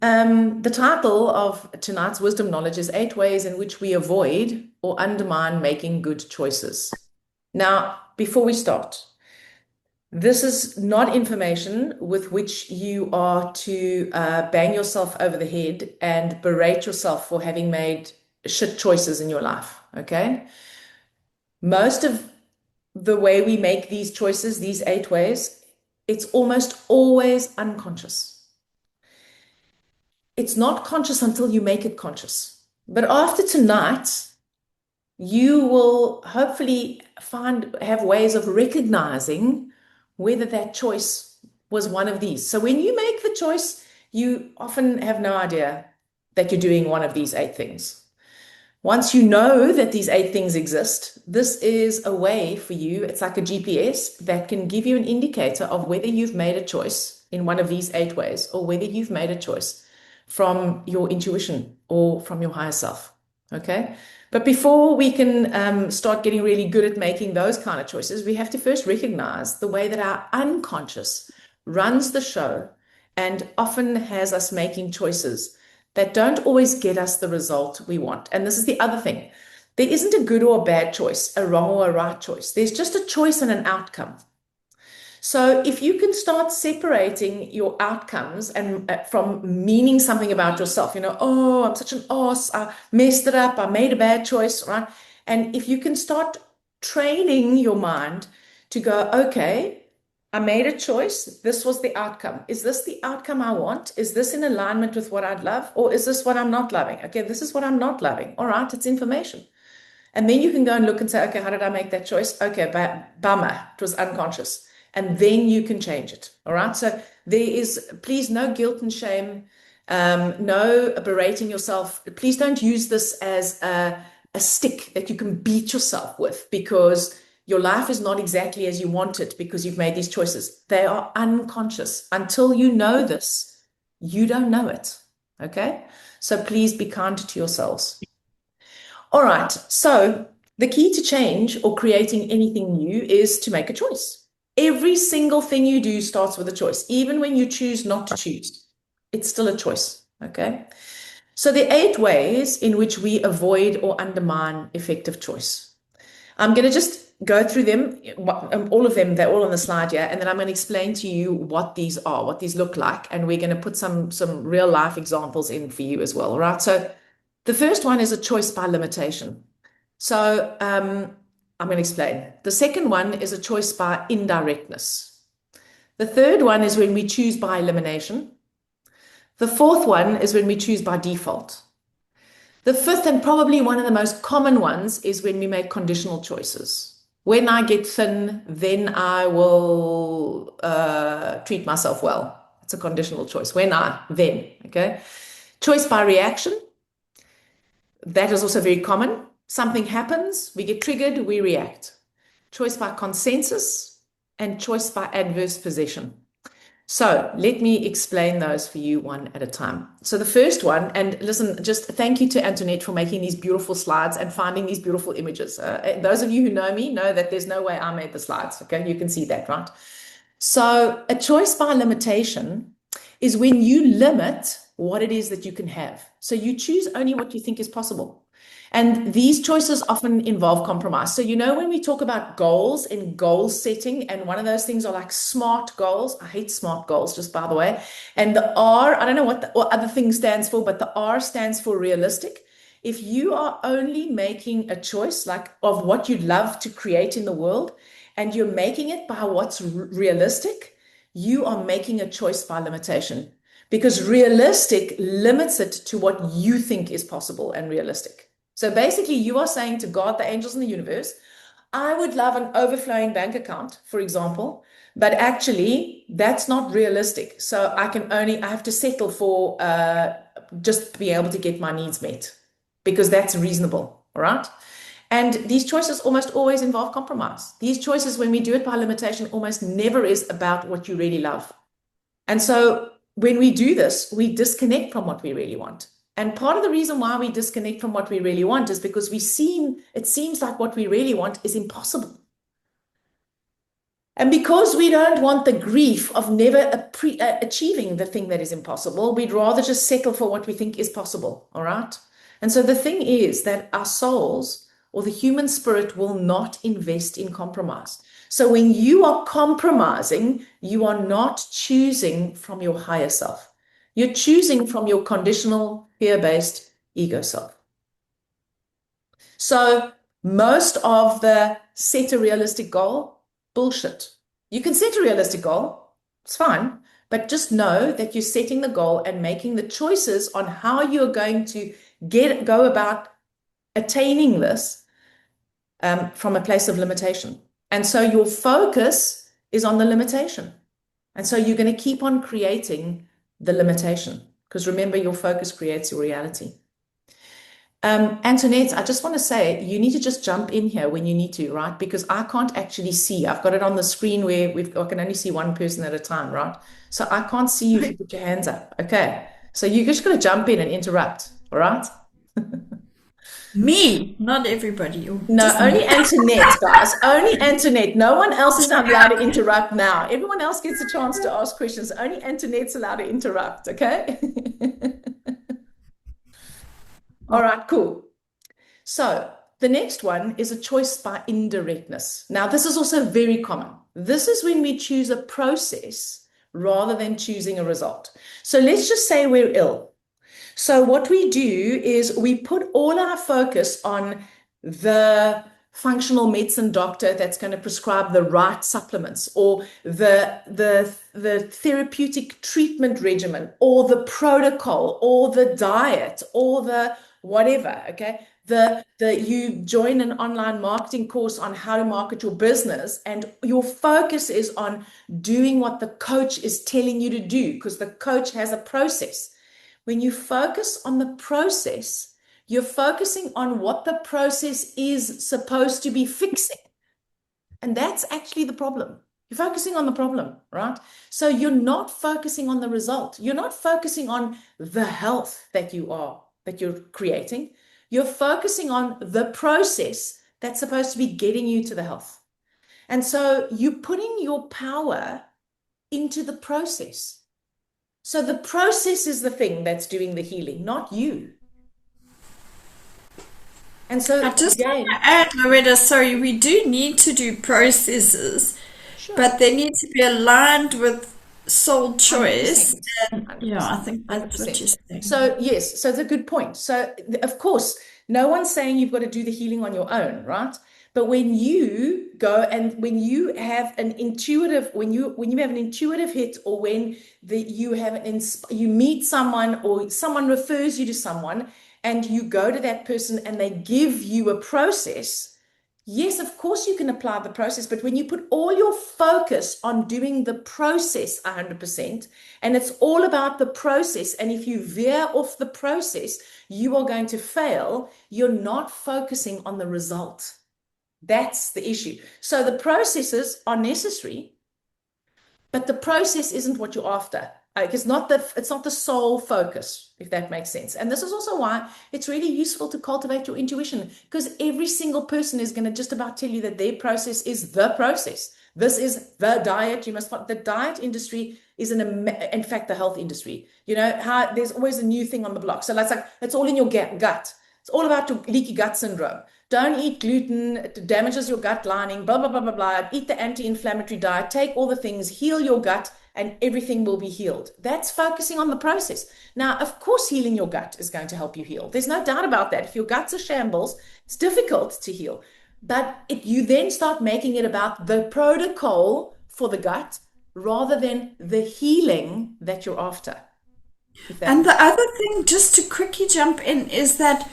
The title of tonight's wisdom knowledge is Eight Ways in Which We Avoid or Undermine Making Good Choices. Now, before we start, this is not information with which you are to bang yourself over the head and berate yourself for having made shit choices in your life, okay? Most of the way we make these choices, these eight ways, it's almost always unconscious. It's not conscious until you make it conscious. But after tonight, you will hopefully have ways of recognizing whether that choice was one of these. So when you make the choice, you often have no idea that you're doing one of these eight things. Once you know that these eight things exist, this is a way for you, it's like a GPS that can give you an indicator of whether you've made a choice in one of these eight ways or whether you've made a choice from your intuition or from your higher self. Okay. But before we can start getting really good at making those kind of choices, we have to first recognize the way that our unconscious runs the show and often has us making choices that don't always get us the result we want. And this is the other thing. There isn't a good or a bad choice, a wrong or a right choice. There's just a choice and an outcome. So if you can start separating your outcomes and from meaning something about yourself, oh, I'm such an ass, I messed it up, I made a bad choice, right? And if you can start training your mind to go, okay, I made a choice, this was the outcome. Is this the outcome I want? Is this in alignment with what I'd love? Or is this what I'm not loving? Okay, this is what I'm not loving. All right, it's information. And then you can go and look and say, okay, how did I make that choice? Okay, bummer, it was unconscious. And then you can change it. All right. So there is, please, no guilt and shame, no berating yourself. Please don't use this as a stick that you can beat yourself with because your life is not exactly as you want it because you've made these choices. They are unconscious. Until you know this, you don't know it. Okay. So please be kind to yourselves. All right. So the key to change or creating anything new is to make a choice. Every single thing you do starts with a choice. Even when you choose not to choose, it's still a choice. Okay. So the eight ways in which we avoid or undermine effective choice. I'm going to just go through them, all of them, they're all on the slide here, and then I'm going to explain to you what these are, what these look like, and we're going to put some real life examples in for you as well. All right. So the first one is a choice by limitation. So I'm going to explain. The second one is a choice by indirectness. The third one is when we choose by elimination. The fourth one is when we choose by default. The fifth, and probably one of the most common ones, is when we make conditional choices. When I get thin, then I will treat myself well. It's a conditional choice. Then, okay? Choice by reaction. That is also very common. Something happens, we get triggered, we react. Choice by consensus and choice by adverse possession. So let me explain those for you one at a time. So the first one, and listen, just thank you to Antoinette for making these beautiful slides and finding these beautiful images. Those of you who know me know that there's no way I made the slides. Okay, you can see that, right? So a choice by limitation is when you limit what it is that you can have. So you choose only what you think is possible. And these choices often involve compromise. So, when we talk about goals and goal setting, and one of those things are like SMART goals. I hate SMART goals, just by the way. And the R, I don't know what the other thing stands for, but the R stands for realistic. If you are only making a choice like of what you'd love to create in the world, and you're making it by what's realistic, you are making a choice by limitation because realistic limits it to what you think is possible and realistic. So basically, you are saying to God, the angels in the universe, I would love an overflowing bank account, for example, but actually that's not realistic. So I have to settle for just be able to get my needs met because that's reasonable. All right. And these choices almost always involve compromise. These choices, when we do it by limitation, almost never is about what you really love. And so when we do this, we disconnect from what we really want. And part of the reason why we disconnect from what we really want is because it seems like what we really want is impossible. And because we don't want the grief of never achieving the thing that is impossible, we'd rather just settle for what we think is possible. All right. And so the thing is that our souls or the human spirit will not invest in compromise. So when you are compromising, you are not choosing from your higher self. You're choosing from your conditional, fear-based ego self. So most of the set a realistic goal, bullshit. You can set a realistic goal, it's fine, but just know that you're setting the goal and making the choices on how you're going to go about attaining this from a place of limitation. And so your focus is on the limitation. And so you're going to keep on creating the limitation, because remember, your focus creates your reality. Antoinette, I just want to say, you need to just jump in here when you need to, right? Because I can't actually see. I've got it on the screen where I can only see one person at a time, right? So I can't see you if you put your hands up. Okay. So you're just going to jump in and interrupt, all right? Me, not everybody. No, only Antoinette, guys. Only Antoinette. No one else is not allowed to interrupt now. Everyone else gets a chance to ask questions. Only Antoinette's allowed to interrupt, okay? All right, cool. So the next one is a choice by indirectness. Now, this is also very common. This is when we choose a process rather than choosing a result. So let's just say we're ill. So what we do is we put all our focus on the functional medicine doctor that's going to prescribe the right supplements, or the therapeutic treatment regimen, or the protocol, or the diet, or the whatever, okay? You join an online marketing course on how to market your business, and your focus is on doing what the coach is telling you to do, because the coach has a process. When you focus on the process, you're focusing on what the process is supposed to be fixing. And that's actually the problem. You're focusing on the problem, right? So you're not focusing on the result. You're not focusing on the health that you're creating. You're focusing on the process that's supposed to be getting you to the health. And so you're putting your power into the process. So the process is the thing that's doing the healing, not you. And so I just want again, to add, Loretta, sorry, we do need to do processes, sure, but they need to be aligned with soul choice. 100%, And yeah, 100%, I think that's what 100%. you're saying. So yes, so it's a good point. So of course, no one's saying you've got to do the healing on your own, right? But when you go and when you have an intuitive, when you have an intuitive hit, or when you meet someone, or someone refers you to someone, and you go to that person and they give you a process, yes, of course you can apply the process, but when you put all your focus on doing the process 100%, and it's all about the process, and if you veer off the process, you are going to fail, you're not focusing on the result. That's the issue. So the processes are necessary, but the process isn't what you're after. It's not the sole focus, if that makes sense. And this is also why it's really useful to cultivate your intuition, because every single person is going to just about tell you that their process is the process. This is the diet. The diet industry is in fact, the health industry. You know how there's always a new thing on the block. So it's all in your gut. It's all about your leaky gut syndrome. Don't eat gluten, it damages your gut lining, blah, blah, blah, blah, blah. Eat the anti-inflammatory diet, take all the things, heal your gut, and everything will be healed. That's focusing on the process. Now, of course, healing your gut is going to help you heal. There's no doubt about that. If your gut's a shambles, it's difficult to heal. But you then start making it about the protocol for the gut rather than the healing that you're after. And the other thing, just to quickly jump in, is that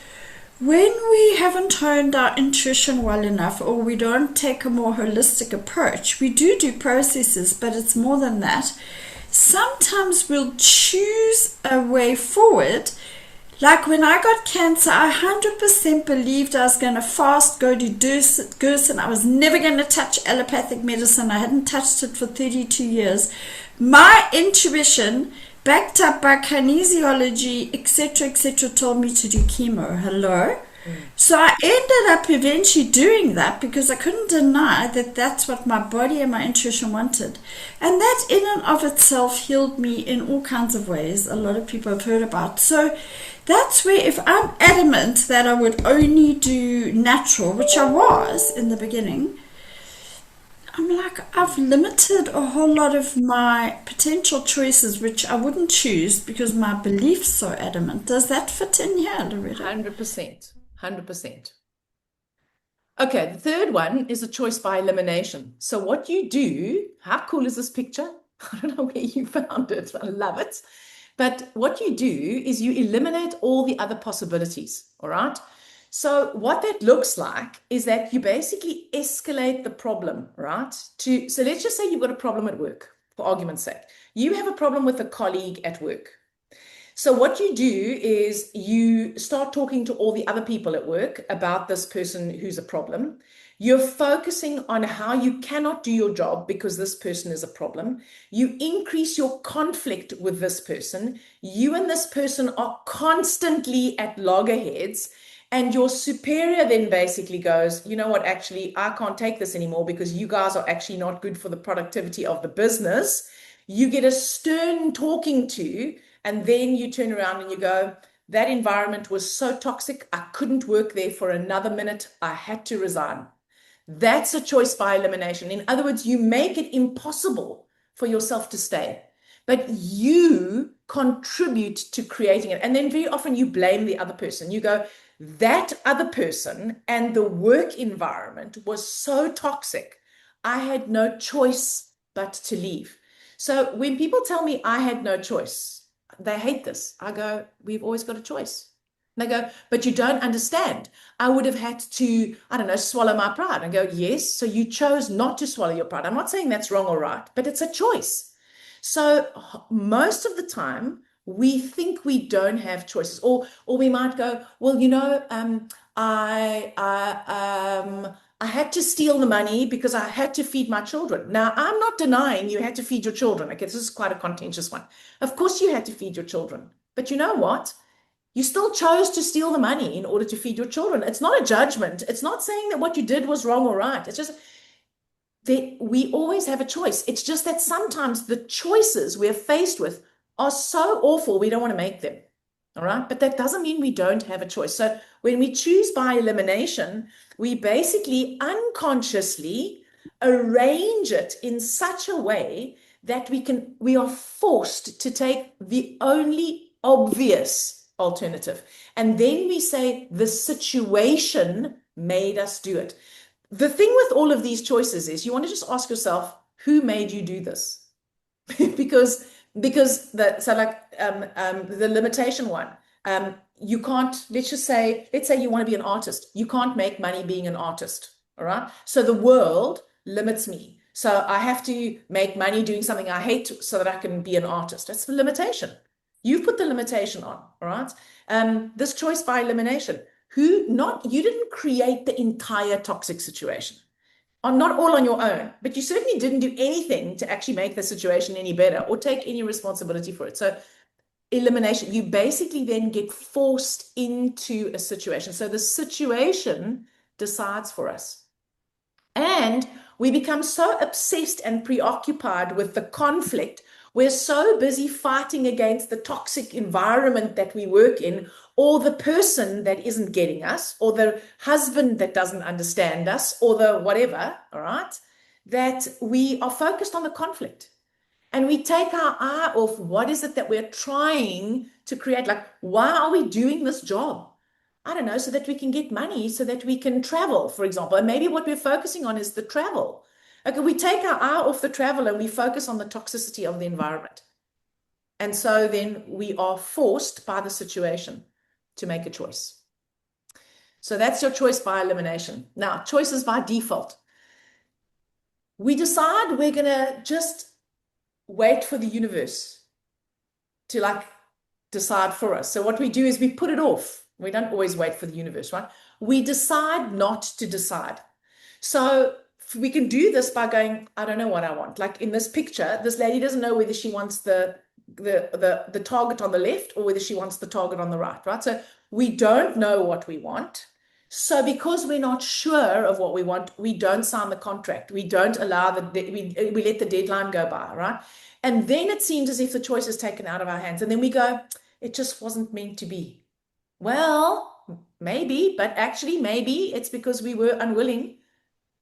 when we haven't honed our intuition well enough, or we don't take a more holistic approach, we do processes, but it's more than that. Sometimes we'll choose a way forward. Like when I got cancer, I 100% believed I was going to fast, go to Gerson. I was never going to touch allopathic medicine. I hadn't touched it for 32 years. My intuition, backed up by kinesiology, etc., told me to do chemo. Hello? So I ended up eventually doing that because I couldn't deny that that's what my body and my intuition wanted. And that in and of itself healed me in all kinds of ways a lot of people have heard about. So that's where, if I'm adamant that I would only do natural, which I was in the beginning, I'm like, I've limited a whole lot of my potential choices, which I wouldn't choose because my belief's so adamant. Does that fit in here, Loretta? 100%. 100%. Okay, the third one is a choice by elimination. So what you do, how cool is this picture? I don't know where you found it. I love it. But what you do is you eliminate all the other possibilities, all right? So what that looks like is that you basically escalate the problem, right? So let's just say you've got a problem at work, for argument's sake. You have a problem with a colleague at work. So what you do is you start talking to all the other people at work about this person who's a problem. You're focusing on how you cannot do your job because this person is a problem. You increase your conflict with this person. You and this person are constantly at loggerheads. And your superior then basically goes, you know what, actually, I can't take this anymore because you guys are actually not good for the productivity of the business. You get a stern talking to, and then you turn around and you go, that environment was so toxic, I couldn't work there for another minute. I had to resign. That's a choice by elimination. In other words, you make it impossible for yourself to stay, but you contribute to creating it. And then very often you blame the other person. You go, that other person and the work environment was so toxic, I had no choice but to leave. So when people tell me I had no choice, they hate this. I go, we've always got a choice. And they go, but you don't understand. I would have had to, I don't know, swallow my pride. And go, yes, so you chose not to swallow your pride. I'm not saying that's wrong or right, but it's a choice. So most of the time, we think we don't have choices, or we might go, well, I had to steal the money because I had to feed my children. Now, I'm not denying you had to feed your children. Okay, this is quite a contentious one. Of course, you had to feed your children, but you know what? You still chose to steal the money in order to feed your children. It's not a judgment. It's not saying that what you did was wrong or right. It's just we always have a choice. It's just that sometimes the choices we're faced with are so awful, we don't want to make them. All right. But that doesn't mean we don't have a choice. So when we choose by elimination, we basically unconsciously arrange it in such a way that we are forced to take the only obvious alternative. And then we say the situation made us do it. The thing with all of these choices is you want to just ask yourself, who made you do this? because the limitation one, you can't, let's say you want to be an artist. You can't make money being an artist. All right. So the world limits me. So I have to make money doing something I hate so that I can be an artist. That's the limitation. You put the limitation on. All right. This choice by elimination. You didn't create the entire toxic situation. Not all on your own, but you certainly didn't do anything to actually make the situation any better or take any responsibility for it. So elimination, you basically then get forced into a situation. So the situation decides for us. And we become so obsessed and preoccupied with the conflict. We're so busy fighting against the toxic environment that we work in, or the person that isn't getting us, or the husband that doesn't understand us, or the whatever, all right, that we are focused on the conflict. And we take our eye off what is it that we're trying to create. Like, why are we doing this job? I don't know, so that we can get money, so that we can travel, for example. And maybe what we're focusing on is the travel. Okay, we take our eye off the travel and we focus on the toxicity of the environment. And so then we are forced by the situation to make a choice. So that's your choice by elimination. Now, choices by default. We decide we're going to just wait for the universe to decide for us. So what we do is we put it off. We don't always wait for the universe, right? We decide not to decide. So we can do this by going, I don't know what I want. Like in this picture, this lady doesn't know whether she wants the target on the left or whether she wants the target on the right, right? So we don't know what we want. So because we're not sure of what we want, we don't sign the contract. We don't allow we let the deadline go by, right? And then it seems as if the choice is taken out of our hands. And then we go, it just wasn't meant to be. Well, maybe, but actually, maybe it's because we were unwilling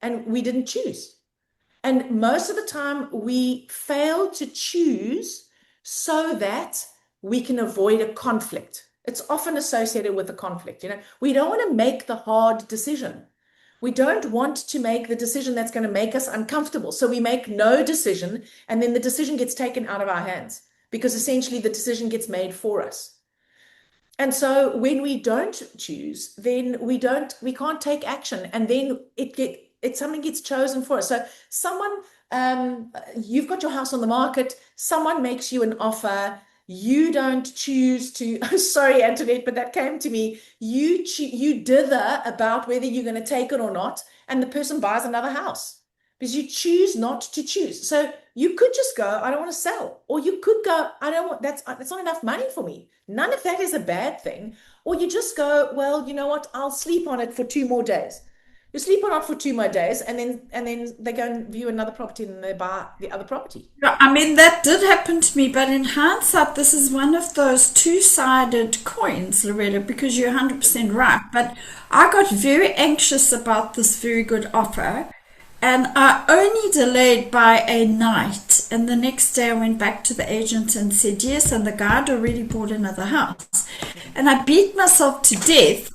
and we didn't choose. And most of the time, we fail to choose so that we can avoid a conflict. It's often associated with a conflict. We don't want to make the hard decision. We don't want to make the decision that's going to make us uncomfortable. So we make no decision, and then the decision gets taken out of our hands because essentially the decision gets made for us. And so when we don't choose, then we can't take action, and then something gets chosen for us. So you've got your house on the market, someone makes you an offer, you don't choose to, oh, sorry, Antoinette, but that came to me. You dither about whether you're going to take it or not, and the person buys another house because you choose not to choose. So you could just go, I don't want to sell. Or you could go, that's not enough money for me. None of that is a bad thing. Or you just go, well, you know what? I'll sleep on it for 2 more days. You sleep on it for 2 more days, and then they go and view another property and they buy the other property. Yeah, I mean, that did happen to me, but in hindsight, this is one of those two-sided coins, Loretta, because you're 100% right. But I got very anxious about this very good offer, and I only delayed by a night. And the next day I went back to the agent and said yes, and the guy had already bought another house. And I beat myself to death.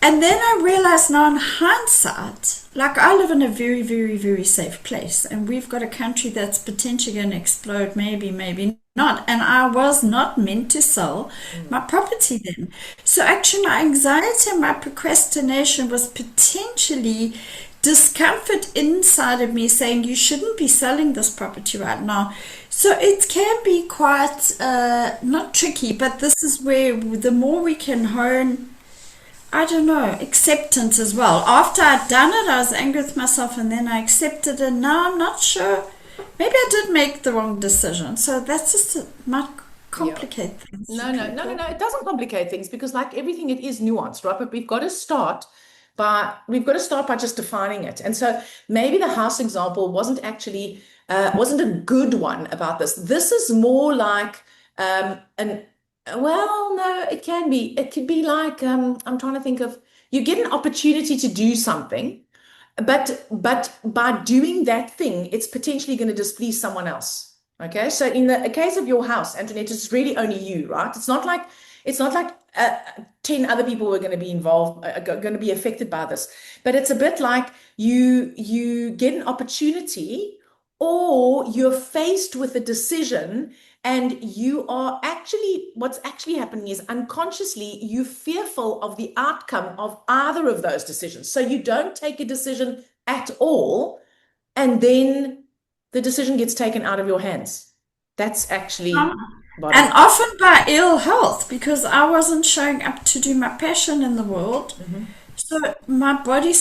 And then I realized now in hindsight, like I live in a very, very, very safe place, and we've got a country that's potentially going to explode, maybe, maybe not. And I was not meant to sell my property then. So actually my anxiety and my procrastination was potentially discomfort inside of me saying you shouldn't be selling this property right now. So it can be quite not tricky, but this is where the more we can hone, I don't know, acceptance as well. After I'd done it, I was angry with myself, and then I accepted it, and now I'm not sure. Maybe I did make the wrong decision. So that's just might complicate things. No. It doesn't complicate things because, like everything, it is nuanced, right? But we've got to start by just defining it. And so maybe the house example wasn't a good one about this. This is more like well, no, it can be. It could be like I'm trying to think of, you get an opportunity to do something, but by doing that thing, it's potentially going to displease someone else. Okay, so in the case of your house, Antoinette, it's really only you, right? It's not like 10 other people were going to be involved, going to be affected by this, but it's a bit like you get an opportunity, or you're faced with a decision, and what's actually happening is unconsciously you're fearful of the outcome of either of those decisions. So you don't take a decision at all, and then the decision gets taken out of your hands. That's actually bottom. And often by ill health, because I wasn't showing up to do my passion in the world. So my body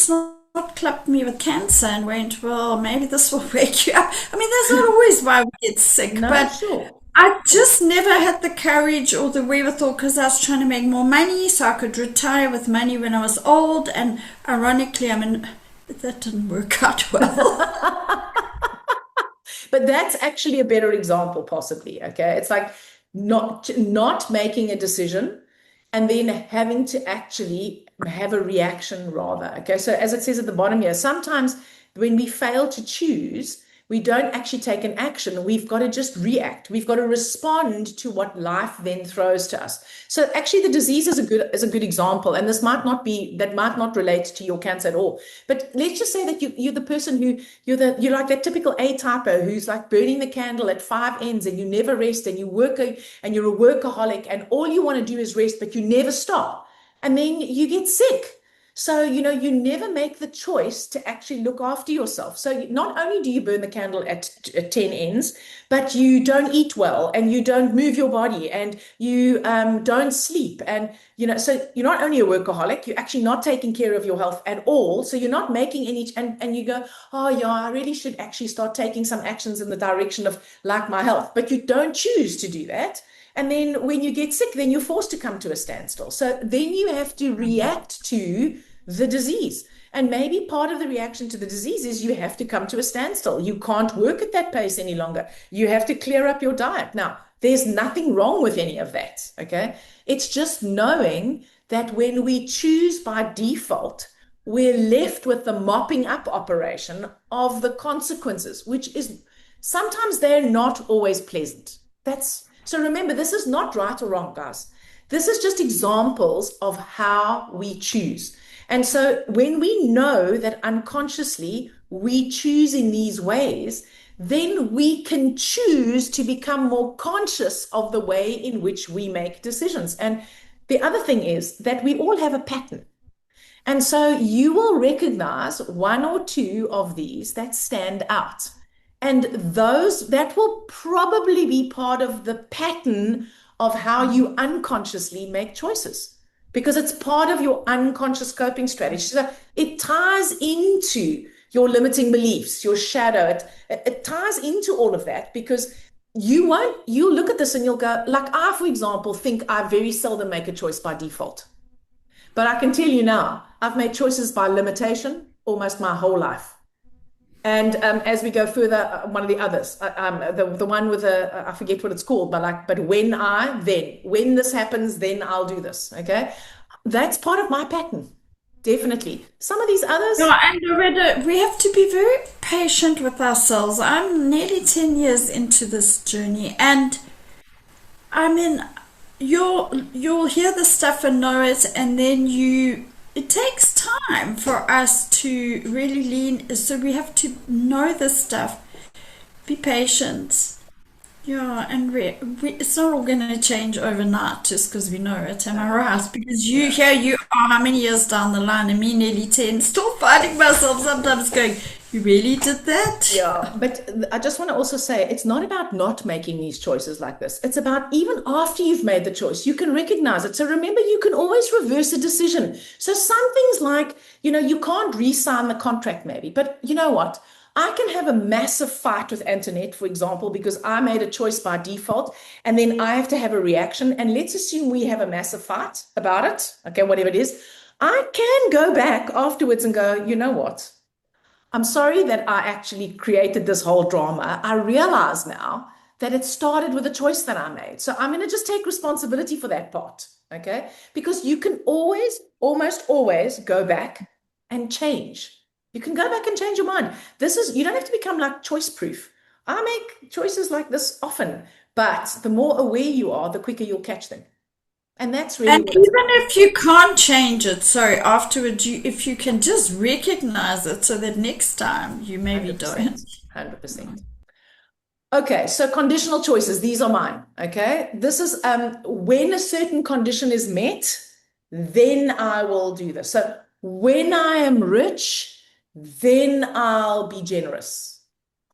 not clapped me with cancer and went, well, maybe this will wake you up. I mean, that's not always why we get sick, No, but sure. I just never had the courage or the wherewithal because I was trying to make more money so I could retire with money when I was old. And ironically, I mean, that didn't work out well. But that's actually a better example, possibly. Okay, it's like not making a decision and then having to actually have a reaction rather. Okay, so as it says at the bottom here, sometimes when we fail to choose, we don't actually take an action. We've got to just react. We've got to respond to what life then throws to us. So actually the disease is a good example. And that might not relate to your cancer at all. But let's just say that you're the person who you're like that typical A-typer who's like burning the candle at 5 ends, and you never rest, and and you're a workaholic, and all you want to do is rest, but you never stop. And then you get sick. So, you never make the choice to actually look after yourself. So not only do you burn the candle at 10 ends, but you don't eat well, and you don't move your body, and you don't sleep. And, so you're not only a workaholic, you're actually not taking care of your health at all. So you're not making and you go, oh yeah, I really should actually start taking some actions in the direction of like my health, but you don't choose to do that. And then when you get sick, then you're forced to come to a standstill. So then you have to react to the disease. And maybe part of the reaction to the disease is you have to come to a standstill. You can't work at that pace any longer. You have to clear up your diet. Now, there's nothing wrong with any of that, okay? It's just knowing that when we choose by default, we're left with the mopping up operation of the consequences, which is sometimes they're not always pleasant. That's so remember, this is not right or wrong, guys. This is just examples of how we choose. And so when we know that unconsciously we choose in these ways, then we can choose to become more conscious of the way in which we make decisions. And the other thing is that we all have a pattern. And so you will recognize one or two of these that stand out. And those that will probably be part of the pattern of how you unconsciously make choices because it's part of your unconscious coping strategy. So it ties into your limiting beliefs, your shadow. It ties into all of that because you look at this and you'll go, like I, for example, think I very seldom make a choice by default. But I can tell you now, I've made choices by limitation almost my whole life. And as we go further, one of the others, the one with I forget what it's called, but when this happens, then I'll do this. Okay, that's part of my pattern, definitely. Some of these others, No, and Loretta, we have to be very patient with ourselves. I'm nearly 10 years into this journey, and I mean, you'll hear the stuff and know it, and then it takes time for us to really lean. So we have to know this stuff, be patient. Yeah, and it's not all going to change overnight just because we know it. Am I right? Because here you are, how many years down the line, and me nearly 10, still finding myself sometimes going, you really did that? yeah. But I just want to also say it's not about not making these choices like this. It's about even after you've made the choice, you can recognize it. So remember, you can always reverse a decision. So some things like, you can't re-sign the contract maybe, but you know what? I can have a massive fight with Antoinette, for example, because I made a choice by default, and then I have to have a reaction. And let's assume we have a massive fight about it, okay, whatever it is. I can go back afterwards and go, you know what? I'm sorry that I actually created this whole drama. I realize now that it started with a choice that I made. So I'm going to just take responsibility for that part, okay? Because you can always, almost always go back and change. You can go back and change your mind. You don't have to become like choice proof. I make choices like this often, but the more aware you are, the quicker you'll catch them. And that's really And what even it's about. if you can't change it, sorry, afterwards, if you can just recognize it so that next time you maybe don't. 100%. 100%. Okay, so conditional choices, these are mine. Okay, this is when a certain condition is met, then I will do this. So when I am rich, then I'll be generous.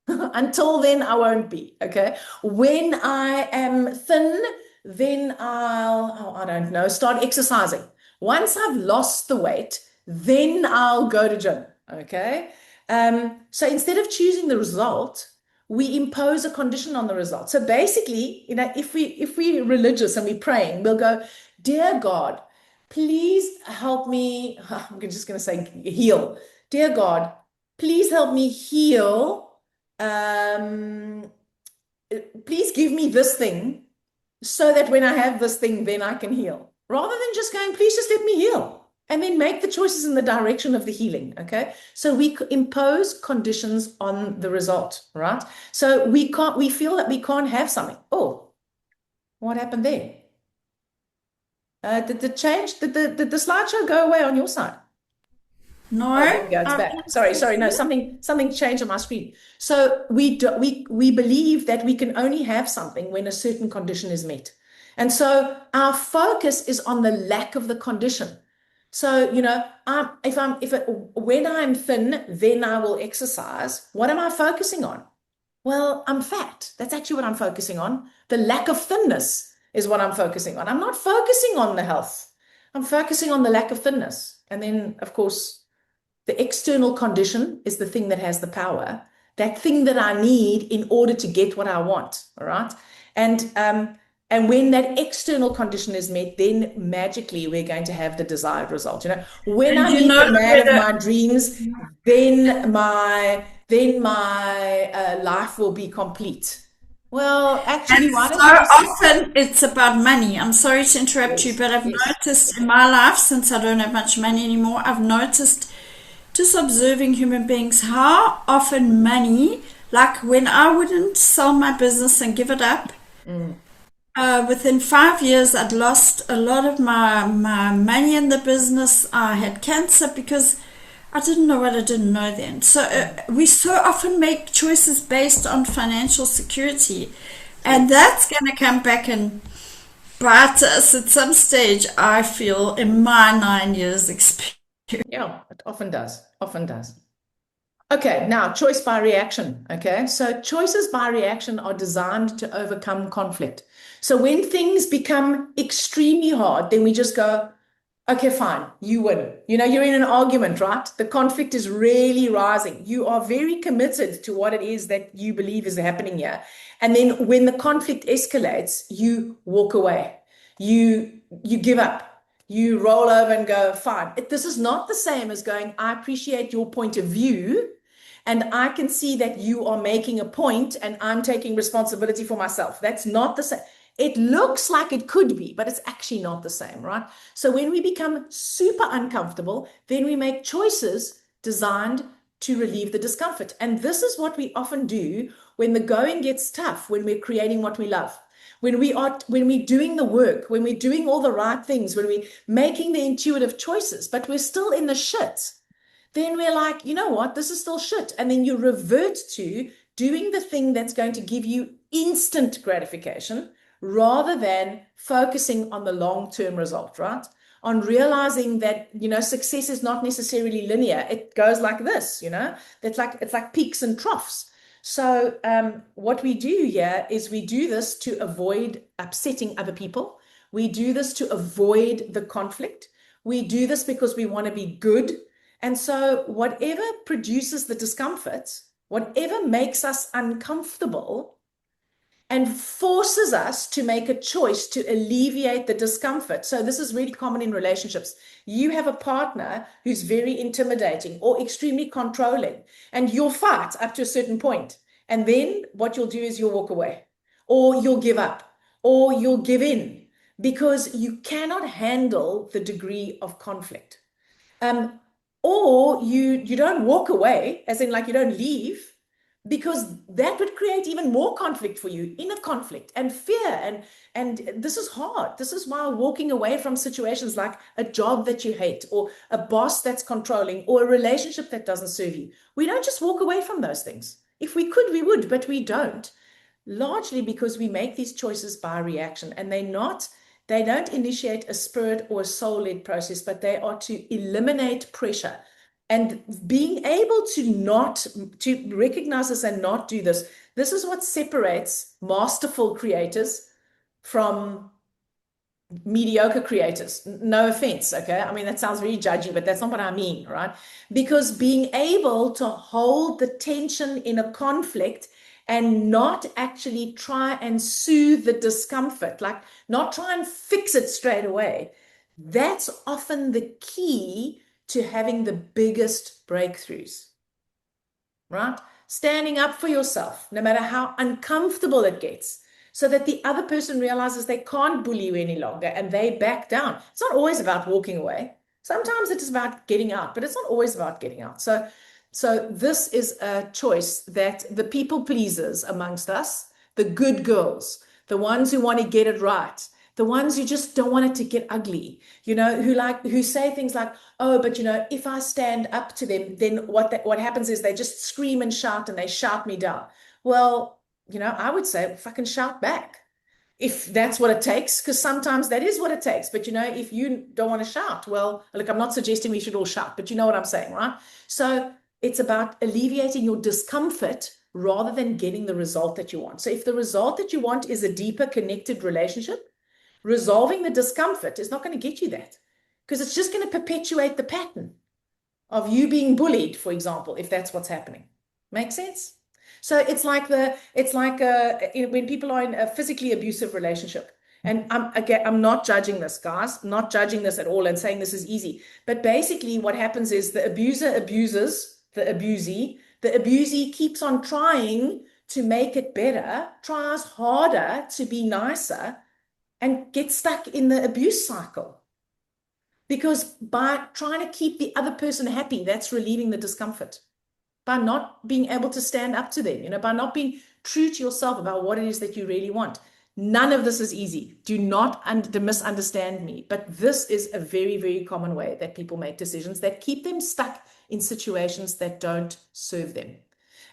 Until then, I won't be. Okay, when I am thin, then I don't know, start exercising. Once I've lost the weight, then I'll go to gym. Okay, so instead of choosing the result, we impose a condition on the result. So basically, if we're religious and we're praying, we'll go, dear God, please help me. I'm just going to say heal. Dear God, please help me heal. Um, please give me this thing so that when I have this thing, then I can heal. Rather than just going, please just let me heal. And then make the choices in the direction of the healing. Okay. So we impose conditions on the result, right? So we feel that we can't have something. Oh, what happened there? Did the slideshow go away on your side? No, Oh, there we go. It's I'm back. Sorry. No, here. something changed on my screen. So we believe that we can only have something when a certain condition is met. And so our focus is on the lack of the condition. So, when I'm thin, then I will exercise. What am I focusing on? Well, I'm fat. That's actually what I'm focusing on. The lack of thinness is what I'm focusing on. I'm not focusing on the health. I'm focusing on the lack of thinness. And then, of course, the external condition is the thing that has the power, that thing that I need in order to get what I want. All right. And And when that external condition is met, then magically we're going to have the desired result. When And I you meet know, the man of Loretta, my dreams, then my life will be complete. Well, and actually, why don't so we just often it's about money. I'm sorry to interrupt you, yes, but I've yes, noticed in my life, since I don't have much money anymore, I've noticed just observing human beings how often money, like when I wouldn't sell my business and give it up, mm, within 5 years, I'd lost a lot of my money in the business. I had cancer because I didn't know what I didn't know then. So mm, we so often make choices based on financial security. And yes. that's going to come back and bite us at some stage, I feel, in my 9 years experience. Yeah, it often does. Often does. Okay, now choice by reaction. Okay, so choices by reaction are designed to overcome conflict. So when things become extremely hard, then we just go, okay, fine, you win. You're in an argument, right? The conflict is really rising. You are very committed to what it is that you believe is happening here. And then when the conflict escalates, you walk away. You give up. You roll over and go, fine. This is not the same as going, I appreciate your point of view. And I can see that you are making a point and I'm taking responsibility for myself. That's not the same. It looks like it could be, but it's actually not the same, right? So when we become super uncomfortable, then we make choices designed to relieve the discomfort. And this is what we often do when the going gets tough, when we're creating what we love. When we're doing the work, when we're doing all the right things, when we're making the intuitive choices, but we're still in the shit, then we're like, you know what, this is still shit. And then you revert to doing the thing that's going to give you instant gratification rather than focusing on the long-term result, right? On realizing that, success is not necessarily linear. It goes like this, it's like peaks and troughs. So what we do here is we do this to avoid upsetting other people. We do this to avoid the conflict. We do this because we want to be good. And so, whatever produces the discomfort, whatever makes us uncomfortable and forces us to make a choice to alleviate the discomfort. So, this is really common in relationships. You have a partner who's very intimidating or extremely controlling, and you'll fight up to a certain point. And then what you'll do is you'll walk away, or you'll give up, or you'll give in because you cannot handle the degree of conflict. Um, or you don't walk away, as in like you don't leave, because that would create even more conflict for you, inner conflict and fear. And this is hard. This is why walking away from situations like a job that you hate, or a boss that's controlling, or a relationship that doesn't serve you. We don't just walk away from those things. If we could, we would, but we don't. Largely because we make these choices by reaction, and they don't initiate a spirit or a soul-led process, but they are to eliminate pressure. And being able to recognize this and not do this, this is what separates masterful creators from mediocre creators. No offense, okay? I mean, that sounds very judgy, but that's not what I mean, right? Because being able to hold the tension in a conflict and not actually try and soothe the discomfort, like not try and fix it straight away, that's often the key to having the biggest breakthroughs, right? Standing up for yourself, no matter how uncomfortable it gets, so that the other person realizes they can't bully you any longer and they back down. It's not always about walking away. Sometimes it is about getting out, but it's not always about getting out. So this is a choice that the people pleasers amongst us, the good girls, the ones who want to get it right, the ones who just don't want it to get ugly, who say things like, oh, but if I stand up to them, then what happens is they just scream and shout and they shout me down. Well, I would say fucking shout back if that's what it takes, because sometimes that is what it takes. But if you don't want to shout, well, look, I'm not suggesting we should all shout, but you know what I'm saying, right? So it's about alleviating your discomfort rather than getting the result that you want. So if the result that you want is a deeper connected relationship, resolving the discomfort is not going to get you that, because it's just going to perpetuate the pattern of you being bullied, for example, if that's what's happening. Make sense? So it's like when people are in a physically abusive relationship, And I'm not judging this, guys, not judging this at all and saying this is easy. But basically, what happens is the abuser abuses the abusee keeps on trying to make it better, tries harder to be nicer, and gets stuck in the abuse cycle. Because by trying to keep the other person happy, that's relieving the discomfort. By not being able to stand up to them, by not being true to yourself about what it is that you really want. None of this is easy. Do not misunderstand me. But this is a very, very common way that people make decisions that keep them stuck in situations that don't serve them.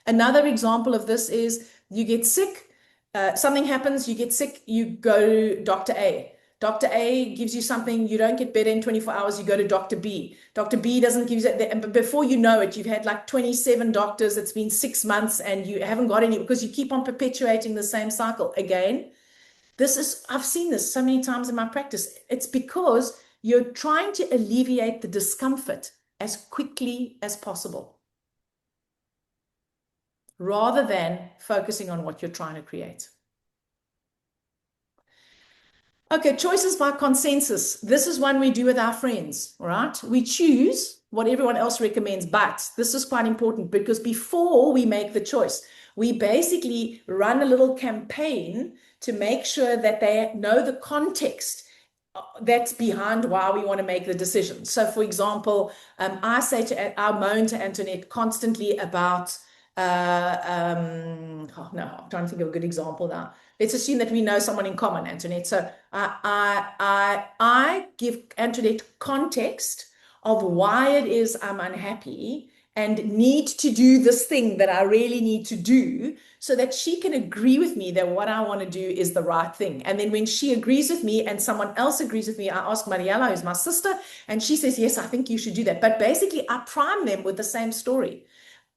Another example of this is you get sick, something happens, you get sick, you go to Dr. A. Dr. A gives you something, you don't get better in 24 hours, you go to Dr. B. Dr. B doesn't give you that, and before you know it, you've had like 27 doctors, it's been 6 months, and you haven't got any because you keep on perpetuating the same cycle. Again, I've seen this so many times in my practice. It's because you're trying to alleviate the discomfort as quickly as possible, rather than focusing on what you're trying to create. Okay, choices by consensus. This is one we do with our friends, all right? We choose what everyone else recommends, but this is quite important because before we make the choice, we basically run a little campaign to make sure that they know the context that's behind why we want to make the decision. So, for example, I moan to Antoinette constantly about, I'm trying to think of a good example now. Let's assume that we know someone in common, Antoinette. So I give Antoinette context of why it is I'm unhappy and need to do this thing that I really need to do so that she can agree with me that what I want to do is the right thing. And then when she agrees with me and someone else agrees with me, I ask Mariella, who's my sister, and she says, yes, I think you should do that. But basically, I prime them with the same story.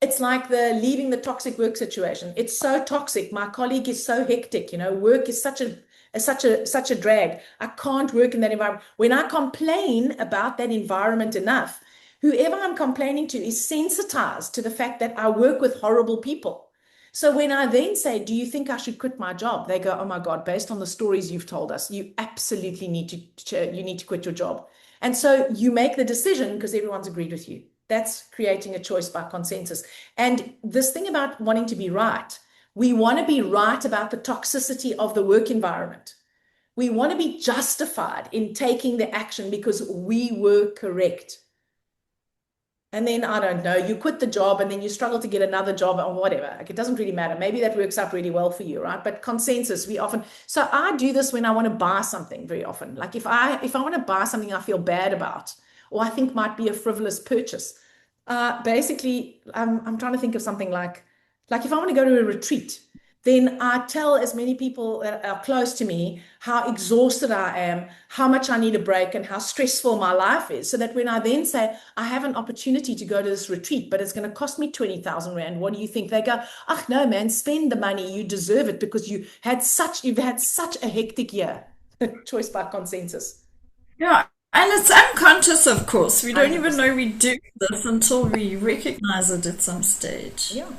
It's like the leaving the toxic work situation. It's so toxic. My colleague is so hectic. Work is such a drag. I can't work in that environment. When I complain about that environment enough, whoever I'm complaining to is sensitized to the fact that I work with horrible people. So when I then say, do you think I should quit my job? They go, oh my God, based on the stories you've told us, you absolutely need to quit your job. And so you make the decision because everyone's agreed with you. That's creating a choice by consensus. And this thing about wanting to be right, we want to be right about the toxicity of the work environment. We want to be justified in taking the action because we were correct. And then, I don't know, you quit the job and then you struggle to get another job or whatever. Like, it doesn't really matter. Maybe that works out really well for you, right? But consensus, so I do this when I want to buy something very often. Like if I want to buy something I feel bad about, or I think might be a frivolous purchase, basically, I'm trying to think of something like if I want to go to a retreat, then I tell as many people that are close to me how exhausted I am, how much I need a break, and how stressful my life is. So that when I then say, I have an opportunity to go to this retreat, but it's going to cost me 20,000 Rand, what do you think? They go, oh, no, man, spend the money. You deserve it because you've had such a hectic year. Choice by consensus. Yeah. And it's unconscious, of course. We don't even know we do this until we recognize it at some stage. Yeah,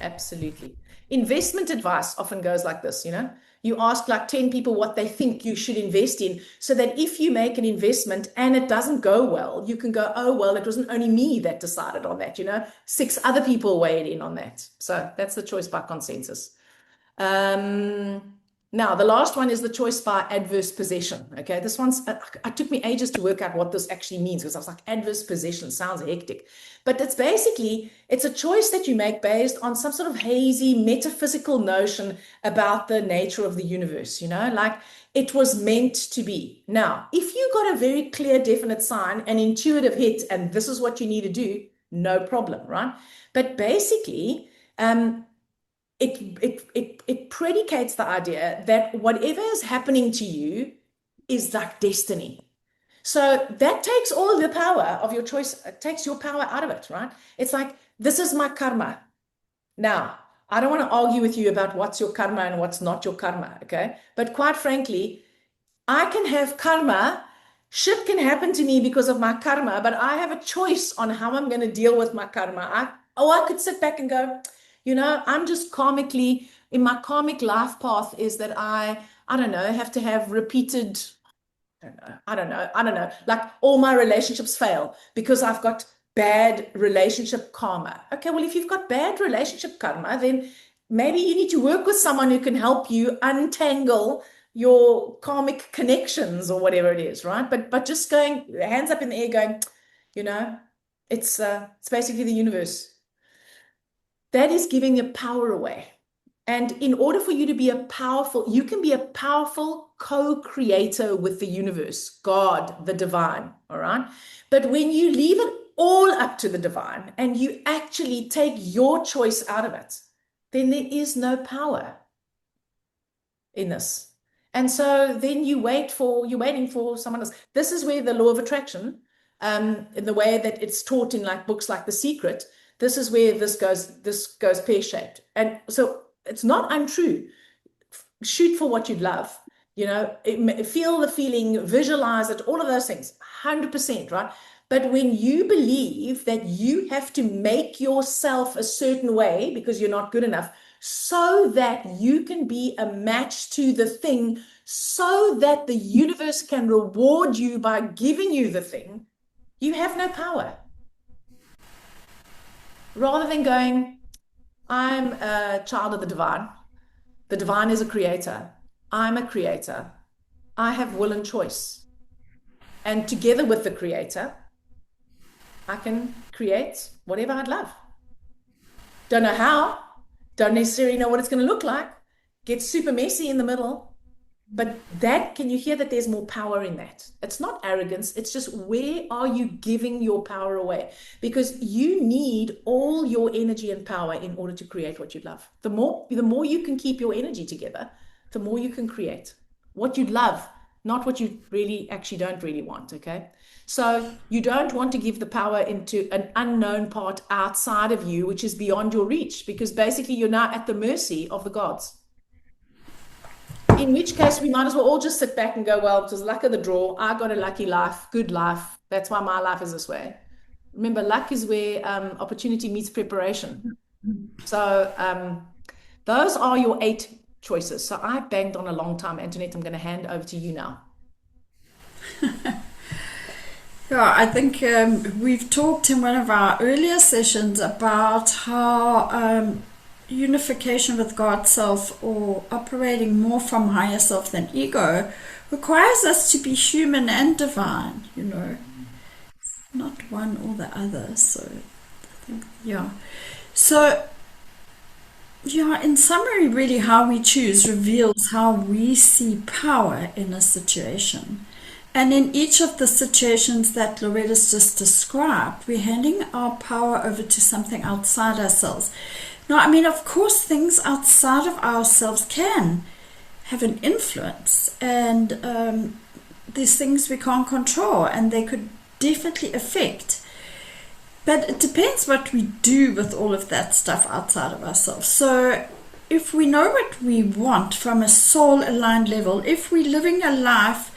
absolutely. Investment advice often goes like this, You ask like 10 people what they think you should invest in, so that if you make an investment and it doesn't go well, you can go, oh, well, it wasn't only me that decided on that, 6 other people weighed in on that. So that's the choice by consensus. Now, the last one is the choice by adverse possession. Okay, this one's, it took me ages to work out what this actually means because I was like, adverse possession sounds hectic. But it's a choice that you make based on some sort of hazy metaphysical notion about the nature of the universe, like it was meant to be. Now, if you got a very clear, definite sign, an intuitive hit, and this is what you need to do, no problem, right? But basically, it predicates the idea that whatever is happening to you is like destiny. So that takes all the power of your choice, it takes your power out of it, right? It's like, this is my karma. Now, I don't want to argue with you about what's your karma and what's not your karma, okay? But quite frankly, I can have karma. Shit can happen to me because of my karma, but I have a choice on how I'm going to deal with my karma. I could sit back and go, I'm just karmically, in my karmic life path is that I I don't know, have to have repeated, I don't know, like all my relationships fail because I've got bad relationship karma. Okay, well, if you've got bad relationship karma, then maybe you need to work with someone who can help you untangle your karmic connections or whatever it is, right? But just going hands up in the air, going, you know, it's basically the universe. That is giving your power away. And in order for you to be you can be a powerful co-creator with the universe, God, the divine, all right? But when you leave it all up to the divine and you actually take your choice out of it, then there is no power in this. And so then you're waiting for someone else. This is where the law of attraction, in the way that it's taught in like books like The Secret, this is where this goes pear-shaped. And so it's not untrue. Shoot for what you'd love, feel the feeling, visualize it, all of those things, 100%, right? But when you believe that you have to make yourself a certain way because you're not good enough, so that you can be a match to the thing, so that the universe can reward you by giving you the thing, you have no power. Rather than going, I'm a child of the divine. The divine is a creator. I'm a creator. I have will and choice. And together with the creator, I can create whatever I'd love. Don't know how, don't necessarily know what it's going to look like. Get super messy in the middle. But can you hear that there's more power in that? It's not arrogance. It's just, where are you giving your power away? Because you need all your energy and power in order to create what you love. The more you can keep your energy together, the more you can create what you'd love, not what you really actually don't really want, okay? So you don't want to give the power into an unknown part outside of you, which is beyond your reach, because basically you're now at the mercy of the gods. In which case, we might as well all just sit back and go, well, it was luck of the draw. I got a lucky life, good life. That's why my life is this way. Remember, luck is where opportunity meets preparation. So those are your 8 choices. So I banged on a long time. Antoinette, I'm going to hand over to you now. Yeah, I think we've talked in one of our earlier sessions about how unification with God's self, or operating more from higher self than ego, requires us to be human and divine, not one or the other. So I think, so in summary, really, how we choose reveals how we see power in a situation. And in each of the situations that Loretta's just described, we're handing our power over to something outside ourselves. Now, I mean, of course, things outside of ourselves can have an influence, and there's things we can't control, and they could definitely affect. But it depends what we do with all of that stuff outside of ourselves. So if we know what we want from a soul-aligned level, if we're living a life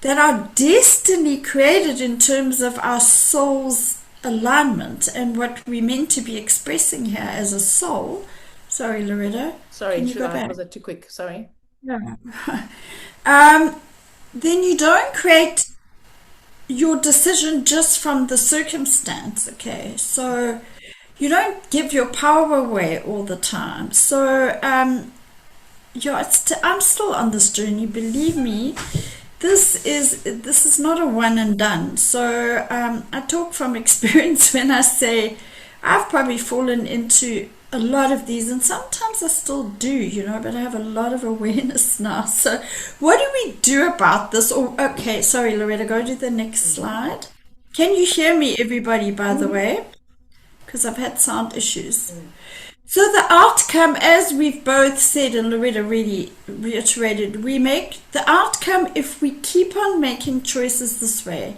that our destiny created in terms of our soul's alignment and what we're meant to be expressing here as a soul. Sorry, Loretta. Sorry, was it too quick? Sorry. Yeah. Then you don't create your decision just from the circumstance, okay? So you don't give your power away all the time. So I'm still on this journey, believe me. This is not a one and done. So I talk from experience when I say I've probably fallen into a lot of these, and sometimes I still do, but I have a lot of awareness now. So what do we do about this? Okay, sorry, Loretta, go to the next slide. Can you hear me, everybody, by the way? Because I've had sound issues. So the outcome, as we've both said, and Loretta really reiterated, we make the outcome, if we keep on making choices this way,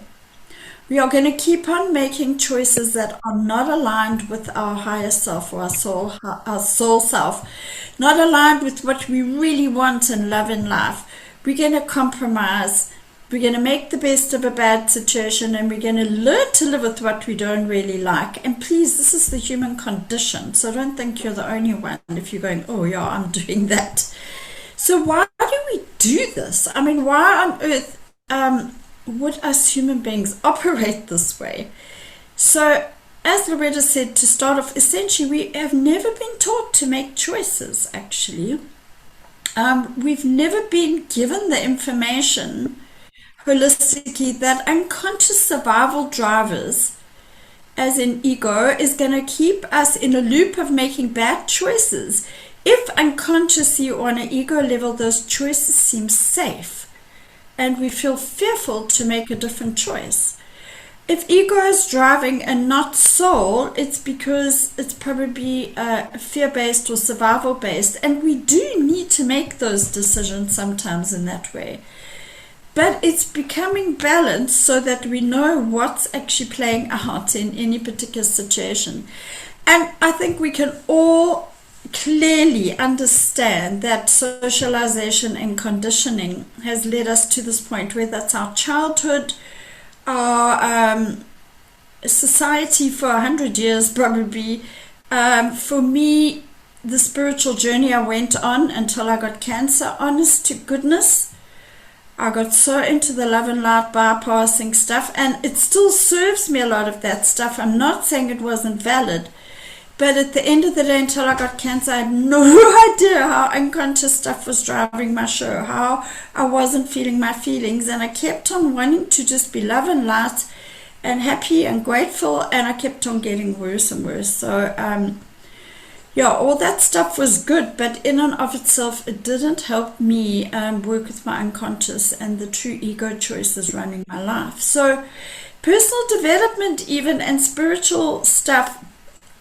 we are going to keep on making choices that are not aligned with our higher self, or our soul self, not aligned with what we really want and love in life. We're going to compromise. We're going to make the best of a bad situation, and we're going to learn to live with what we don't really like. And please, this is the human condition. So don't think you're the only one if you're going, oh yeah, I'm doing that. So why do we do this? I mean, why on earth would us human beings operate this way? So, as Loretta said, to start off, essentially, we have never been taught to make choices, actually. We've never been given the information holistically that unconscious survival drivers, as in ego, is going to keep us in a loop of making bad choices if unconsciously or on an ego level those choices seem safe and we feel fearful to make a different choice. If ego is driving and not soul, it's because it's probably fear-based or survival-based, and we do need to make those decisions sometimes in that way. But it's becoming balanced so that we know what's actually playing out in any particular situation. And I think we can all clearly understand that socialization and conditioning has led us to this point, whether it's our childhood, our society for 100 years probably. For me, the spiritual journey I went on until I got cancer, honest to goodness, I got so into the love and light bypassing stuff, and it still serves me a lot of that stuff. I'm not saying it wasn't valid, but at the end of the day, until I got cancer, I had no idea how unconscious stuff was driving my show, how I wasn't feeling my feelings, and I kept on wanting to just be love and light and happy and grateful, and I kept on getting worse and worse. So, yeah, all that stuff was good, but in and of itself, it didn't help me work with my unconscious and the true ego choices running my life. So, personal development even and spiritual stuff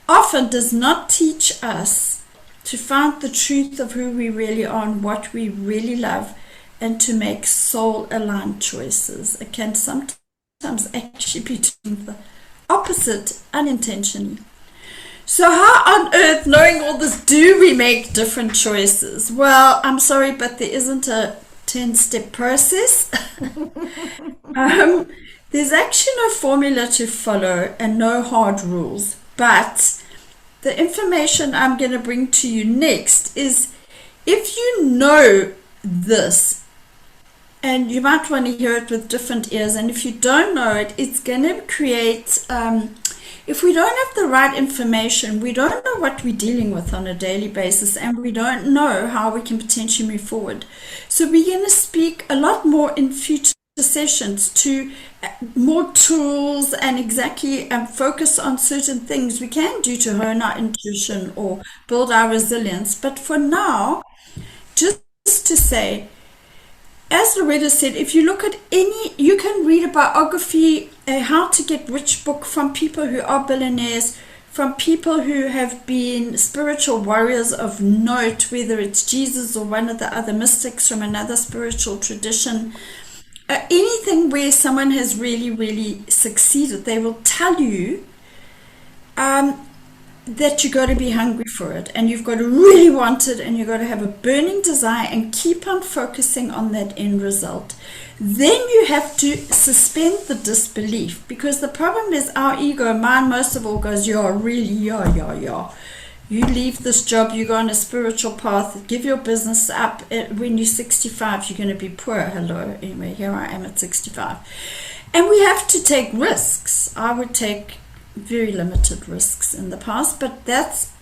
often does not teach us to find the truth of who we really are and what we really love, and to make soul-aligned choices. It can sometimes actually be doing the opposite unintentionally. So how on earth, knowing all this, do we make different choices? Well, I'm sorry, but there isn't a 10-step process. There's actually no formula to follow and no hard rules. But the information I'm going to bring to you next is, if you know this, and you might want to hear it with different ears, and if you don't know it, it's going to create, if we don't have the right information, we don't know what we're dealing with on a daily basis, and we don't know how we can potentially move forward. So we're going to speak a lot more in future sessions to more tools and exactly focus on certain things we can do to hone our intuition or build our resilience. But for now, just to say, as Loretta said, if you look at you can read a biography, a how to get rich book from people who are billionaires, from people who have been spiritual warriors of note, whether it's Jesus or one of the other mystics from another spiritual tradition. Anything where someone has really, really succeeded, they will tell you that you got to be hungry for it, and you've got to really want it, and you've got to have a burning desire and keep on focusing on that end result. Then you have to suspend the disbelief, because the problem is our ego, mine most of all, goes, yeah, really, yeah. You leave this job, you go on a spiritual path, give your business up. When you're 65, you're going to be poor. Hello. Anyway, here I am at 65. And we have to take risks. I would take very limited risks in the past, but that's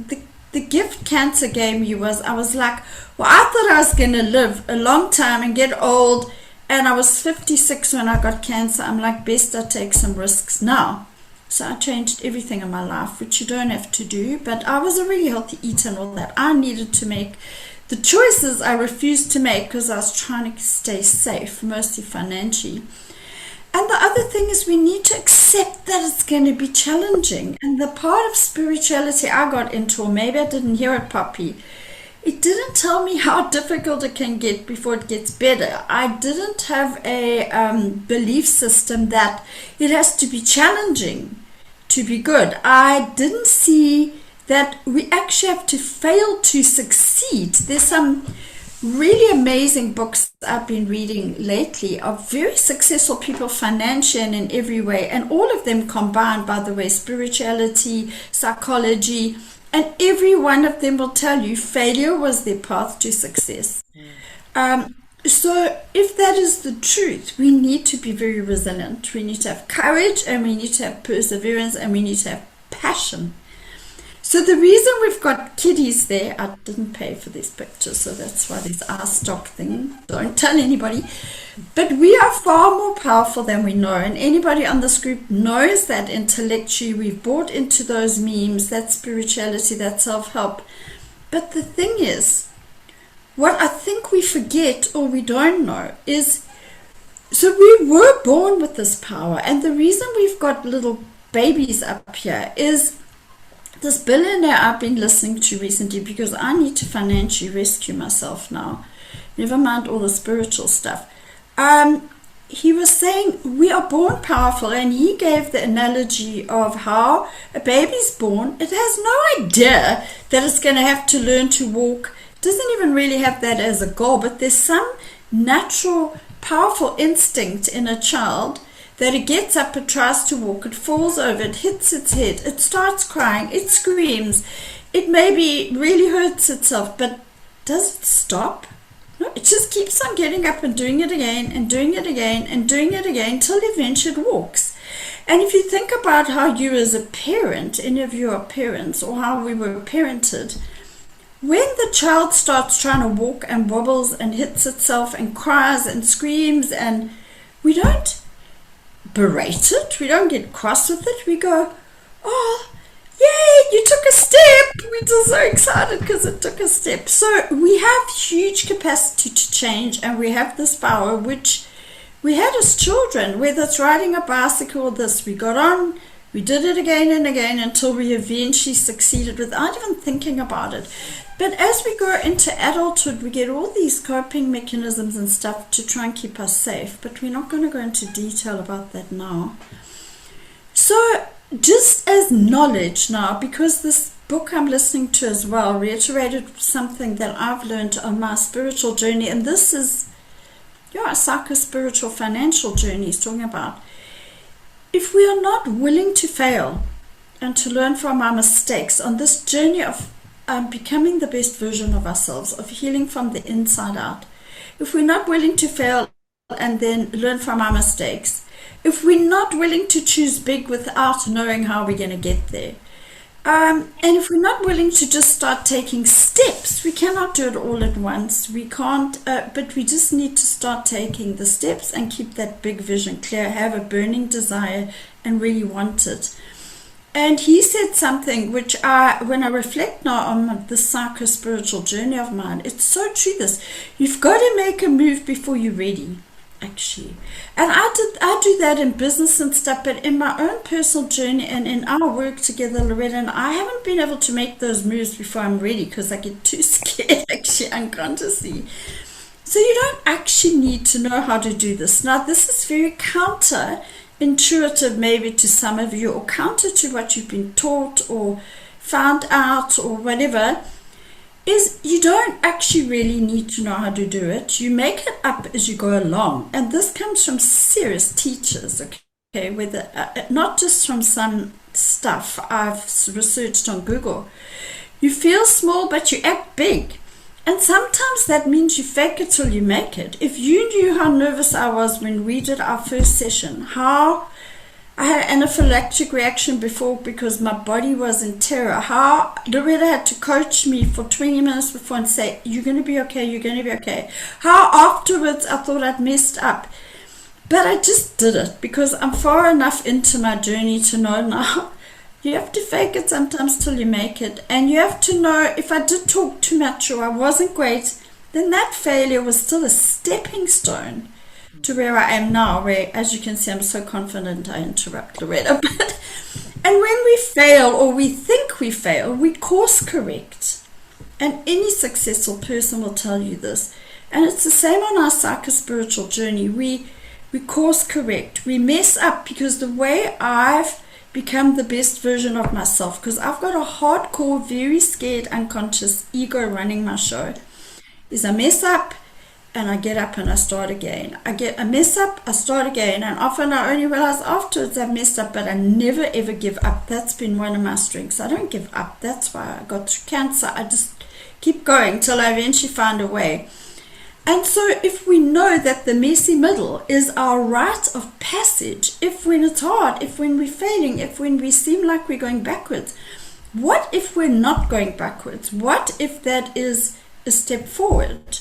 the gift cancer gave me was, I was like, well, I thought I was going to live a long time and get old, and I was 56 when I got cancer. I'm like, best I take some risks now. So I changed everything in my life, which you don't have to do, but I was a really healthy eater and all that. I needed to make the choices I refused to make because I was trying to stay safe, mostly financially. And the other thing is, we need to accept that it's going to be challenging. And the part of spirituality I got into, or maybe I didn't hear it properly, it didn't tell me how difficult it can get before it gets better. I didn't have a belief system that it has to be challenging to be good. I didn't see that we actually have to fail to succeed. There's some really amazing books I've been reading lately of very successful people financially and in every way, and all of them combined, by the way, spirituality, psychology, and every one of them will tell you failure was their path to success. So if that is the truth, we need to be very resilient. We need to have courage, and we need to have perseverance, and we need to have passion. So the reason we've got kiddies there, I didn't pay for these pictures, so that's why this stop thing, don't tell anybody. But we are far more powerful than we know, and anybody on this group knows that intellectually. We've bought into those memes, that spirituality, that self-help. But the thing is, what I think we forget or we don't know is, so we were born with this power, and the reason we've got little babies up here is this billionaire I've been listening to recently, because I need to financially rescue myself now, never mind all the spiritual stuff. He was saying we are born powerful, and he gave the analogy of how a baby's born. It has no idea that it's going to have to learn to walk. It doesn't even really have that as a goal, but there's some natural, powerful instinct in a child that it gets up, it tries to walk, it falls over, it hits its head, it starts crying, it screams, it maybe really hurts itself, but does it stop? No, it just keeps on getting up and doing it again and doing it again and doing it again till eventually it walks. And if you think about how you as a parent, any of you are parents, or how we were parented, when the child starts trying to walk and wobbles and hits itself and cries and screams, and we don't berate it, we don't get cross with it, we go, oh, yay, you took a step. We're just so excited because it took a step. So we have huge capacity to change, and we have this power which we had as children, whether it's riding a bicycle or this. We got on, we did it again and again until we eventually succeeded without even thinking about it. But as we go into adulthood, we get all these coping mechanisms and stuff to try and keep us safe. But we're not going to go into detail about that now. So just as knowledge now, because this book I'm listening to as well reiterated something that I've learned on my spiritual journey, and this is a psycho-spiritual financial journey is talking about. If we are not willing to fail and to learn from our mistakes on this journey of becoming the best version of ourselves, of healing from the inside out, if we're not willing to fail and then learn from our mistakes, if we're not willing to choose big without knowing how we're going to get there, and if we're not willing to just start taking steps, we cannot do it all at once. We can't, but we just need to start taking the steps and keep that big vision clear, have a burning desire and really want it. And he said something which when I reflect now on the psycho-spiritual journey of mine, it's so true this. You've got to make a move before you're ready, actually. And I do that in business and stuff, but in my own personal journey and in our work together, Loretta and I haven't been able to make those moves before I'm ready because I get too scared, actually, unconsciously. So you don't actually need to know how to do this. Now, this is very counterintuitive maybe to some of you, or counter to what you've been taught or found out or whatever, is you don't actually really need to know how to do it. You make it up as you go along. And this comes from serious teachers, okay, whether, not just from some stuff I've researched on Google. You feel small, but you act big. And sometimes that means you fake it till you make it. If you knew how nervous I was when we did our first session, how I had an anaphylactic reaction before because my body was in terror, how Loretta had to coach me for 20 minutes before and say, you're going to be okay, you're going to be okay. How afterwards I thought I'd messed up. But I just did it because I'm far enough into my journey to know now you have to fake it sometimes till you make it. And you have to know if I did talk too much or I wasn't great, then that failure was still a stepping stone to where I am now, where, as you can see, I'm so confident I interrupt Loretta. And when we fail or we think we fail, we course correct. And any successful person will tell you this. And it's the same on our psycho-spiritual journey. We course correct. We mess up because the way I've become the best version of myself, because I've got a hardcore, very scared, unconscious ego running my show, is I mess up and I get up and I start again. I mess up, I start again, and often I only realize afterwards I've messed up, but I never ever give up. That's been one of my strengths. I don't give up. That's why I got through cancer. I just keep going till I eventually find a way. And so if we know that the messy middle is our rite of passage, if when it's hard, if when we're failing, if when we seem like we're going backwards, what if we're not going backwards? What if that is a step forward?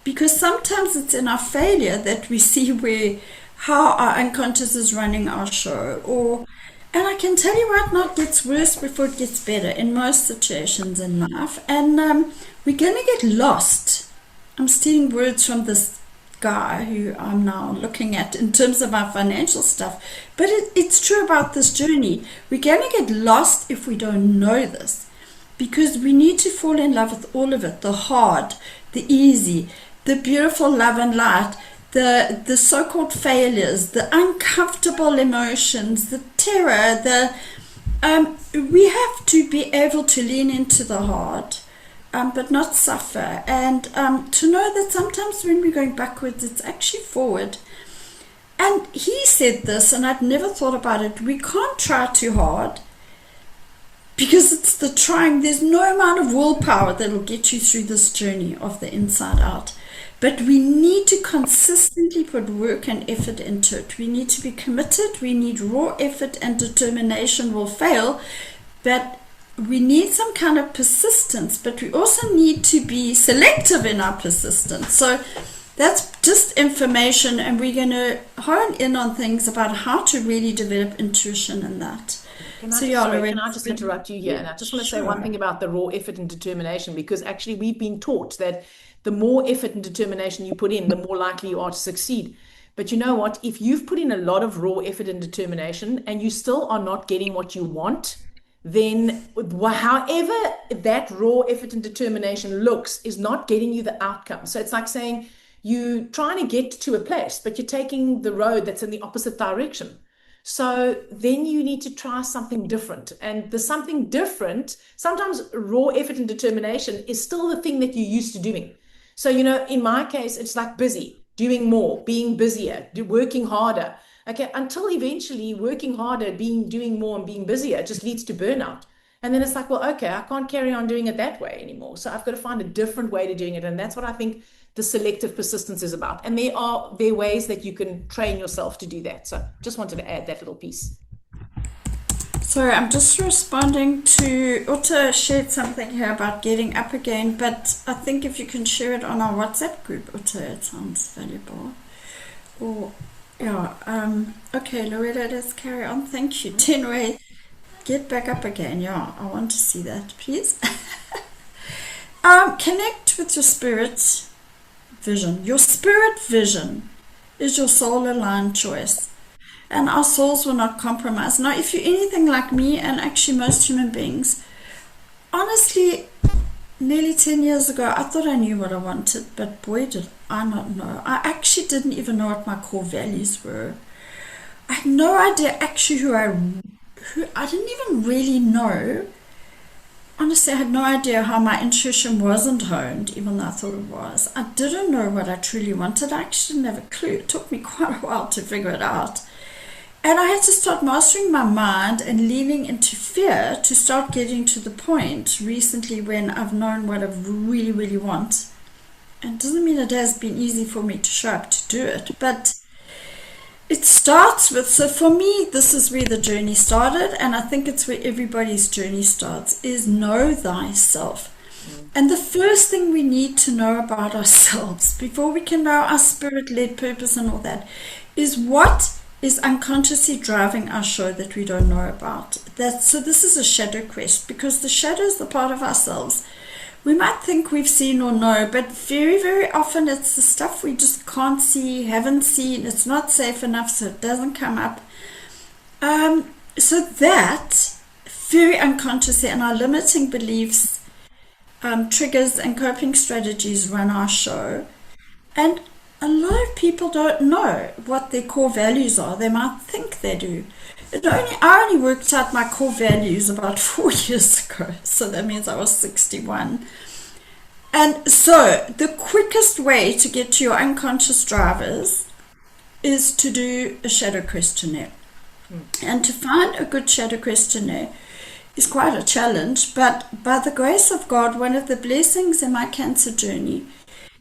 Because sometimes it's in our failure that we see how our unconscious is running our show. And I can tell you right now, it gets worse before it gets better in most situations in life. And we're going to get lost. I'm stealing words from this guy who I'm now looking at in terms of our financial stuff. But it's true about this journey. We're going to get lost if we don't know this. Because we need to fall in love with all of it. The hard, the easy, the beautiful love and light, the so-called failures, the uncomfortable emotions, the terror, we have to be able to lean into the hard. But not suffer, and to know that sometimes when we're going backwards, it's actually forward. And he said this, and I'd never thought about it. We can't try too hard because it's the trying. There's no amount of willpower that will get you through this journey of the inside out. But we need to consistently put work and effort into it. We need to be committed. We need raw effort, and determination will fail. But we need some kind of persistence, but we also need to be selective in our persistence. So that's just information, and we're going to hone in on things about how to really develop intuition in that. Can I just interrupt you here? And I just want to say one thing about the raw effort and determination, because actually we've been taught that the more effort and determination you put in, the more likely you are to succeed. But you know what? If you've put in a lot of raw effort and determination and you still are not getting what you want, then however that raw effort and determination looks is not getting you the outcome. So it's like saying you're trying to get to a place, but you're taking the road that's in the opposite direction. So then you need to try something different. And the something different, sometimes raw effort and determination is still the thing that you're used to doing. So, in my case, it's like busy, doing more, being busier, working harder. Okay, until eventually working harder, doing more and being busier just leads to burnout. And then it's like, well, okay, I can't carry on doing it that way anymore. So I've got to find a different way to doing it. And that's what I think the selective persistence is about. And there are ways that you can train yourself to do that. So just wanted to add that little piece. Sorry, I'm just responding to Uta shared something here about getting up again, but I think if you can share it on our WhatsApp group, Uta, it sounds valuable. Or okay, Loretta, let's carry on. Thank you. Tenway, get back up again. Yeah, I want to see that, please. Connect with your spirit vision. Your spirit vision is your soul-aligned choice. And our souls will not compromise. Now, if you're anything like me, and actually most human beings, honestly, nearly 10 years ago, I thought I knew what I wanted, but boy, did I not know. I actually didn't even know what my core values were. I had no idea actually who I didn't even really know. Honestly, I had no idea how my intuition wasn't honed, even though I thought it was. I didn't know what I truly wanted. I actually didn't have a clue. It took me quite a while to figure it out. And I had to start mastering my mind and leaning into fear to start getting to the point recently when I've known what I really, really want. And it doesn't mean it has been easy for me to show up to do it, but it starts with, so for me, this is where the journey started, and I think it's where everybody's journey starts, is know thyself. And the first thing we need to know about ourselves, before we can know our spirit-led purpose and all that, is what is unconsciously driving our show that we don't know about. So this is a shadow quest, because the shadow is the part of ourselves we might think we've seen or know, but very, very often it's the stuff we just can't see, haven't seen, it's not safe enough, so it doesn't come up. So that, very unconsciously, and our limiting beliefs, triggers and coping strategies run our show. And a lot of people don't know what their core values are. They might think they do. I only worked out my core values about 4 years ago, so that means I was 61. And so the quickest way to get to your unconscious drivers is to do a shadow questionnaire. And to find a good shadow questionnaire is quite a challenge, but by the grace of God, one of the blessings in my cancer journey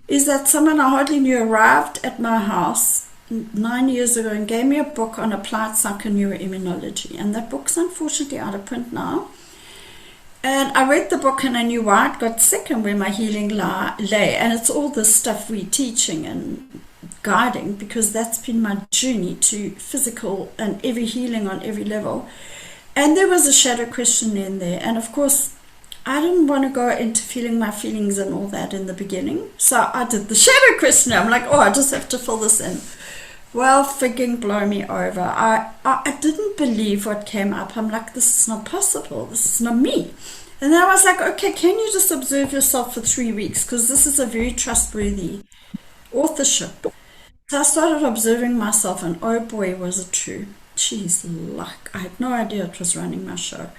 is that someone I hardly knew arrived at my house 9 years ago and gave me a book on applied psychoneuroimmunology. And that book's unfortunately out of print now. And I read the book and I knew why I got sick and where my healing lay. And it's all this stuff we're teaching and guiding, because that's been my journey to physical and every healing on every level. And there was a shadow question in there. And of course, I didn't want to go into feeling my feelings and all that in the beginning. So I did the shadow questionnaire. I'm like, oh, I just have to fill this in. Well, frigging blow me over. I didn't believe what came up. I'm like, this is not possible. This is not me. And then I was like, okay, can you just observe yourself for 3 weeks? Because this is a very trustworthy authorship. So I started observing myself, and oh boy, was it true. Jeez, luck. I had no idea it was running my show.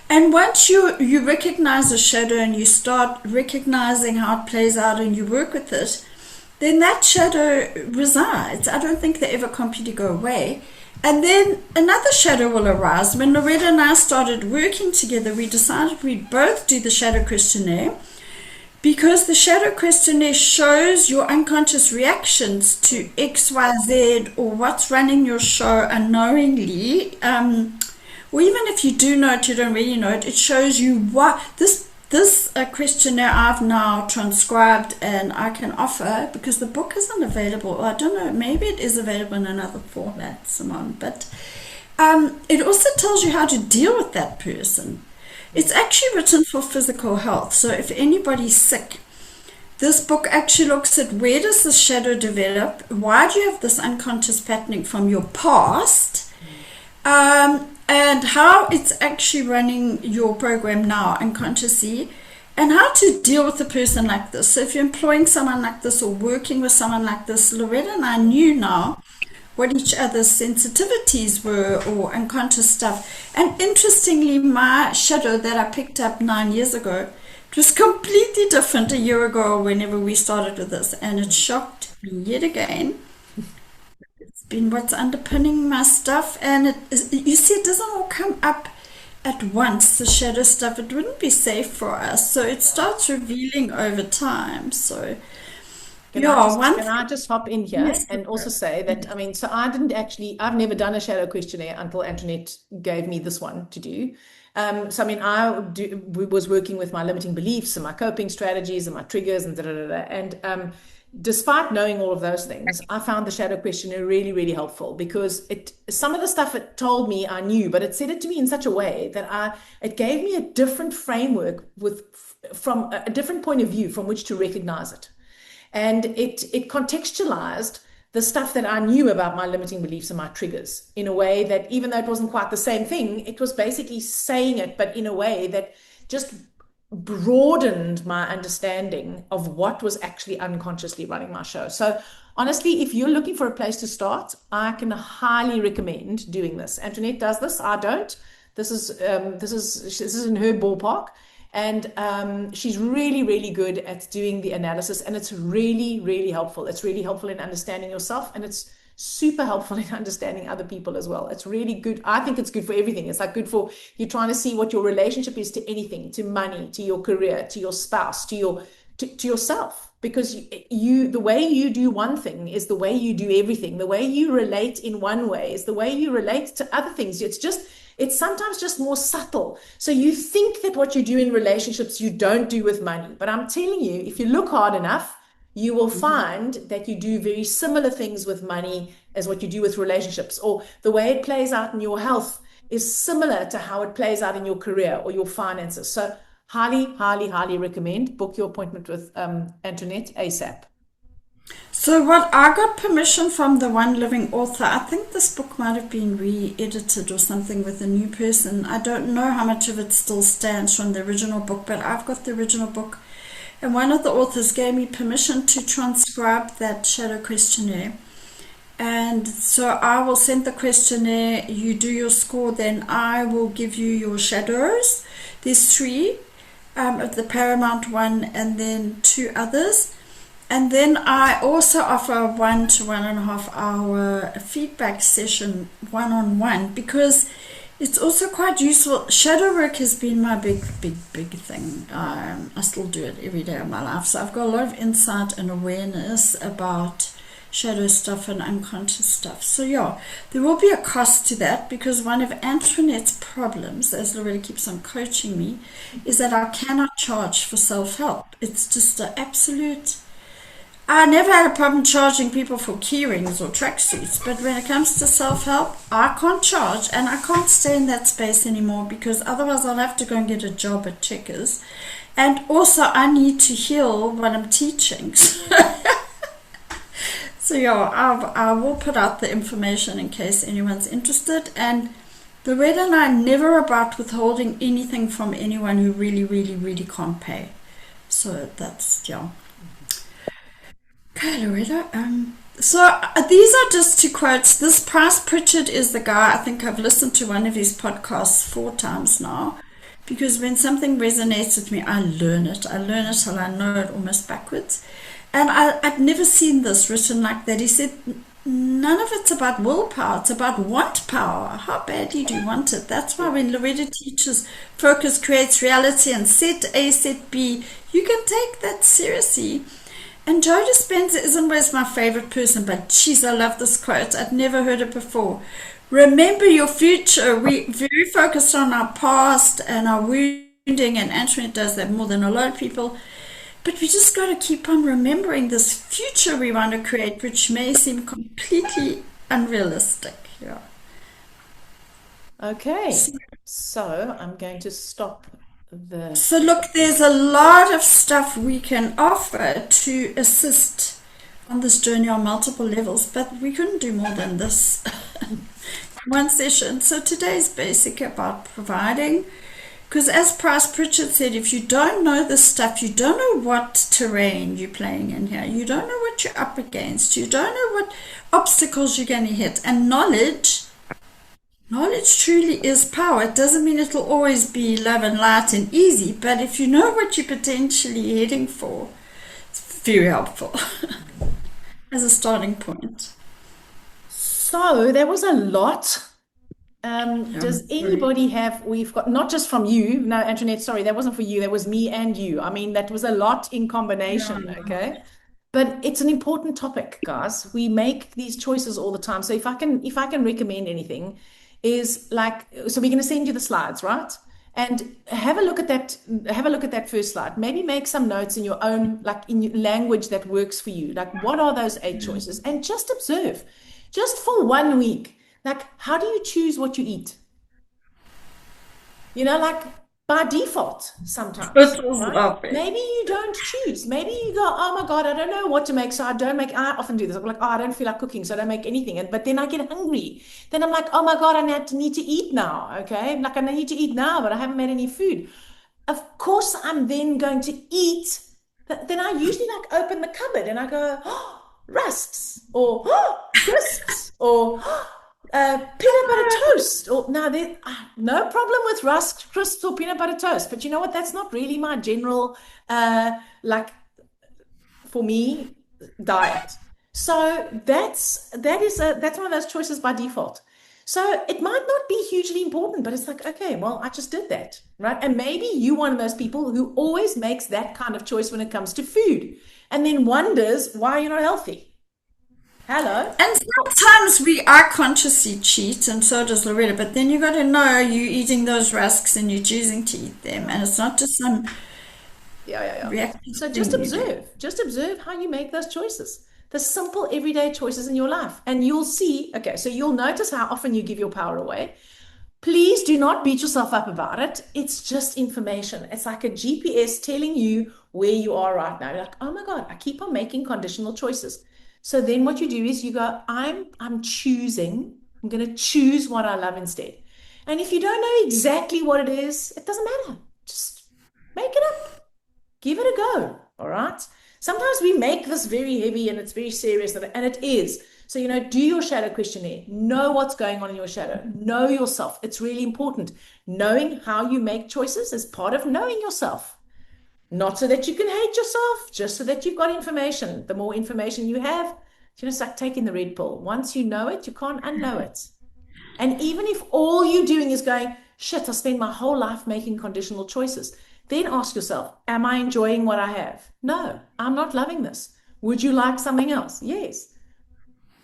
And once you recognize the shadow and you start recognizing how it plays out and you work with it, then that shadow resides. I don't think they ever completely go away. And then another shadow will arise. When Loretta and I started working together, we decided we'd both do the shadow questionnaire, because the shadow questionnaire shows your unconscious reactions to X, Y, Z, or what's running your show unknowingly. Or even if you do know it, you don't really know it. It shows you what this questionnaire I've now transcribed and I can offer, because the book isn't available. I don't know, maybe it is available in another format, Simone. But it also tells you how to deal with that person. It's actually written for physical health. So if anybody's sick, this book actually looks at where does the shadow develop? Why do you have this unconscious patterning from your past? And how it's actually running your program now unconsciously, and how to deal with a person like this. So if you're employing someone like this or working with someone like this, Loretta and I knew now what each other's sensitivities were, or unconscious stuff. And interestingly, my shadow that I picked up 9 years ago, it was completely different a year ago whenever we started with this, and it shocked me yet again. It's been what's underpinning my stuff, and you see, it doesn't all come up at once, the shadow stuff. It wouldn't be safe for us, so it starts revealing over time. So Can I just hop in here yes, and also say that, I mean, so I've never done a shadow questionnaire until Antoinette gave me this one to do. So, I mean, was working with my limiting beliefs and my coping strategies and my triggers and And despite knowing all of those things, I found the shadow questionnaire really, really helpful, because some of the stuff it told me I knew, but it said it to me in such a way that it gave me a different framework from a different point of view from which to recognize it. And it contextualized the stuff that I knew about my limiting beliefs and my triggers in a way that, even though it wasn't quite the same thing, it was basically saying it, but in a way that just broadened my understanding of what was actually unconsciously running my show. So honestly, if you're looking for a place to start, I can highly recommend doing this. Antoinette does this. I don't. This is in her ballpark. And she's really, really good at doing the analysis, and it's really, really helpful. It's really helpful in understanding yourself, and it's super helpful in understanding other people as well. It's really good. I think it's good for everything. It's like good for you trying to see what your relationship is to anything, to money, to your career, to your spouse, to yourself. Because the way you do one thing is the way you do everything. The way you relate in one way is the way you relate to other things. It's sometimes just more subtle. So you think that what you do in relationships, you don't do with money. But I'm telling you, if you look hard enough, you will find that you do very similar things with money as what you do with relationships. Or the way it plays out in your health is similar to how it plays out in your career or your finances. So highly, highly, highly recommend. Book your appointment with Antoinette ASAP. so what I got permission from the one living author. I think this book might have been re-edited or something with a new person. I don't know how much of it still stands from the original book, but I've got the original book. And one of the authors gave me permission to transcribe that shadow questionnaire. And so I will send the questionnaire, you do your score, then I will give you your shadows. There's 3, the paramount one, and then 2 others. And then I also offer a 1 to 1.5 hour feedback session one-on-one, because It's also quite useful. Shadow work has been my big thing. I still do it every day of my life. So I've got a lot of insight and awareness about shadow stuff and unconscious stuff. So yeah, there will be a cost to that because one of Antoinette's problems, as Loretta keeps on coaching me, is that I cannot charge for self-help. It's just an absolute. I never had a problem charging people for key rings or tracksuits, but when it comes to self help, I can't charge and I can't stay in that space anymore because otherwise I'll have to go and get a job at Checkers. And also, I need to heal what I'm teaching. So, yeah, I will put out the information in case anyone's interested. And Loretta and I are never about withholding anything from anyone who really can't pay. So, that's, yeah. Okay, Loretta. These are just two quotes. This Price Pritchard is the guy. I think I've listened to one of his podcasts 4 times now, because when something resonates with me, I learn it. I learn it till I know it almost backwards. And I'd never seen this written like that. He said, none of it's about willpower. It's about want power. How badly do you want it? That's why when Loretta teaches focus creates reality and set A, set B, you can take that seriously. And Joe Dispenza isn't always my favorite person, but jeez, I love this quote. I'd never heard it before. Remember your future. We're very focused on our past and our wounding, and Antoinette does that more than a lot of people. But we just got to keep on remembering this future we want to create, which may seem completely unrealistic. Yeah. Okay, so I'm going to stop the. So look, there's a lot of stuff we can offer to assist on this journey on multiple levels, but we couldn't do more than this one session. So today's basic about providing, because as Price Pritchard said, if you don't know this stuff, you don't know what terrain you're playing in here. You don't know what you're up against. You don't know what obstacles you're going to hit. And knowledge truly is power. It doesn't mean it'll always be love and light and easy, but if you know what you're potentially heading for, it's very helpful as a starting point. So there was a lot. Yeah, Does very. anybody have, we've got, not just from you, no, Antoinette, sorry, that wasn't for you, that was me and you. I mean, that was a lot in combination, Yeah. okay? But it's an important topic, guys. We make these choices all the time. So if I can recommend anything, is like, so we're going to send you the slides, right? And have a look at that first slide. Maybe make some notes in your own, like in your language that works for you. Like, what are those 8 choices? And just observe, just for 1 week. Like, how do you choose what you eat? Like by default sometimes, It was right? lovely. Maybe you don't choose. Maybe you go, oh my God, I don't know what to make. So I don't make, I often do this. I'm like, oh, I don't feel like cooking. So I don't make anything. But then I get hungry. Then I'm like, oh my God, I need to eat now. Okay. Like I need to eat now, but I haven't made any food. Of course, I'm then going to eat. Then I usually like open the cupboard and I go, oh, rusks or oh, crisps or peanut butter toast. Or now there, no problem with rusk crisps or peanut butter toast. But you know what? That's not really my general, like for me, diet. So that's one of those choices by default. So it might not be hugely important, but it's like, okay, well, I just did that, right? And maybe you one of those people who always makes that kind of choice when it comes to food, and then wonders why you're not healthy. Hello. And sometimes we are consciously cheat, and so does Loretta. But then you got to know you're eating those rusks and you're choosing to eat them, and it's not just some Yeah, yeah, yeah. reactive So just thing you do. observe, just observe how you make those choices, the simple everyday choices in your life. And you'll see, okay, so you'll notice how often you give your power away. Please do not beat yourself up about it. It's just information. It's like a GPS telling you where you are right now. You're like, oh my God, I keep on making conditional choices. So then what you do is you go, I'm choosing, I'm gonna choose what I love instead. And if you don't know exactly what it is, it doesn't matter. Just make it up. Give it a go. All right. Sometimes we make this very heavy and it's very serious, and it is. So, do your shadow questionnaire. Know what's going on in your shadow. Know yourself. It's really important. Knowing how you make choices is part of knowing yourself. Not so that you can hate yourself, just so that you've got information. The more information you have, it's like taking the red pill. Once you know it, you can't unknow it. And even if all you're doing is going, shit, I spent my whole life making conditional choices, then ask yourself, am I enjoying what I have? No, I'm not loving this. Would you like something else? Yes.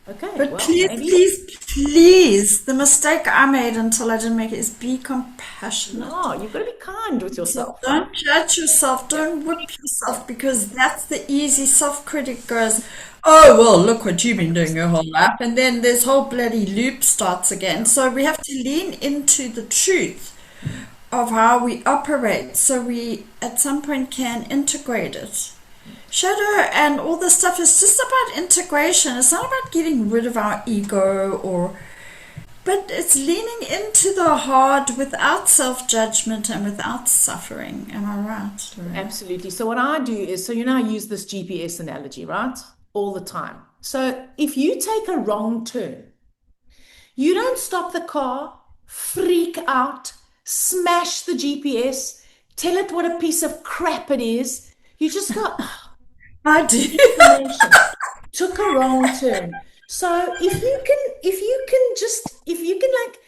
Okay, But well, please, maybe. please, please, the mistake I made until I didn't make it is be compassionate. No, you've got to be kind with So yourself, right? don't judge yourself, Yeah. don't whip yourself, because that's the easy self-critic goes, oh, well, look what you've been doing your whole life. And then this whole bloody loop starts again. Yeah. So we have to lean into the truth of how we operate so we at some point can integrate it. Shadow and all this stuff is just about integration. It's not about getting rid of our ego or, but it's leaning into the hard without self-judgment and without suffering. Am I right, Loretta? Absolutely. So what I do is, so I use this GPS analogy, right? All the time. So if you take a wrong turn, you don't stop the car, freak out, smash the GPS, tell it what a piece of crap it is. You just go, "Oh, I do. information. Took a wrong turn." So if you can like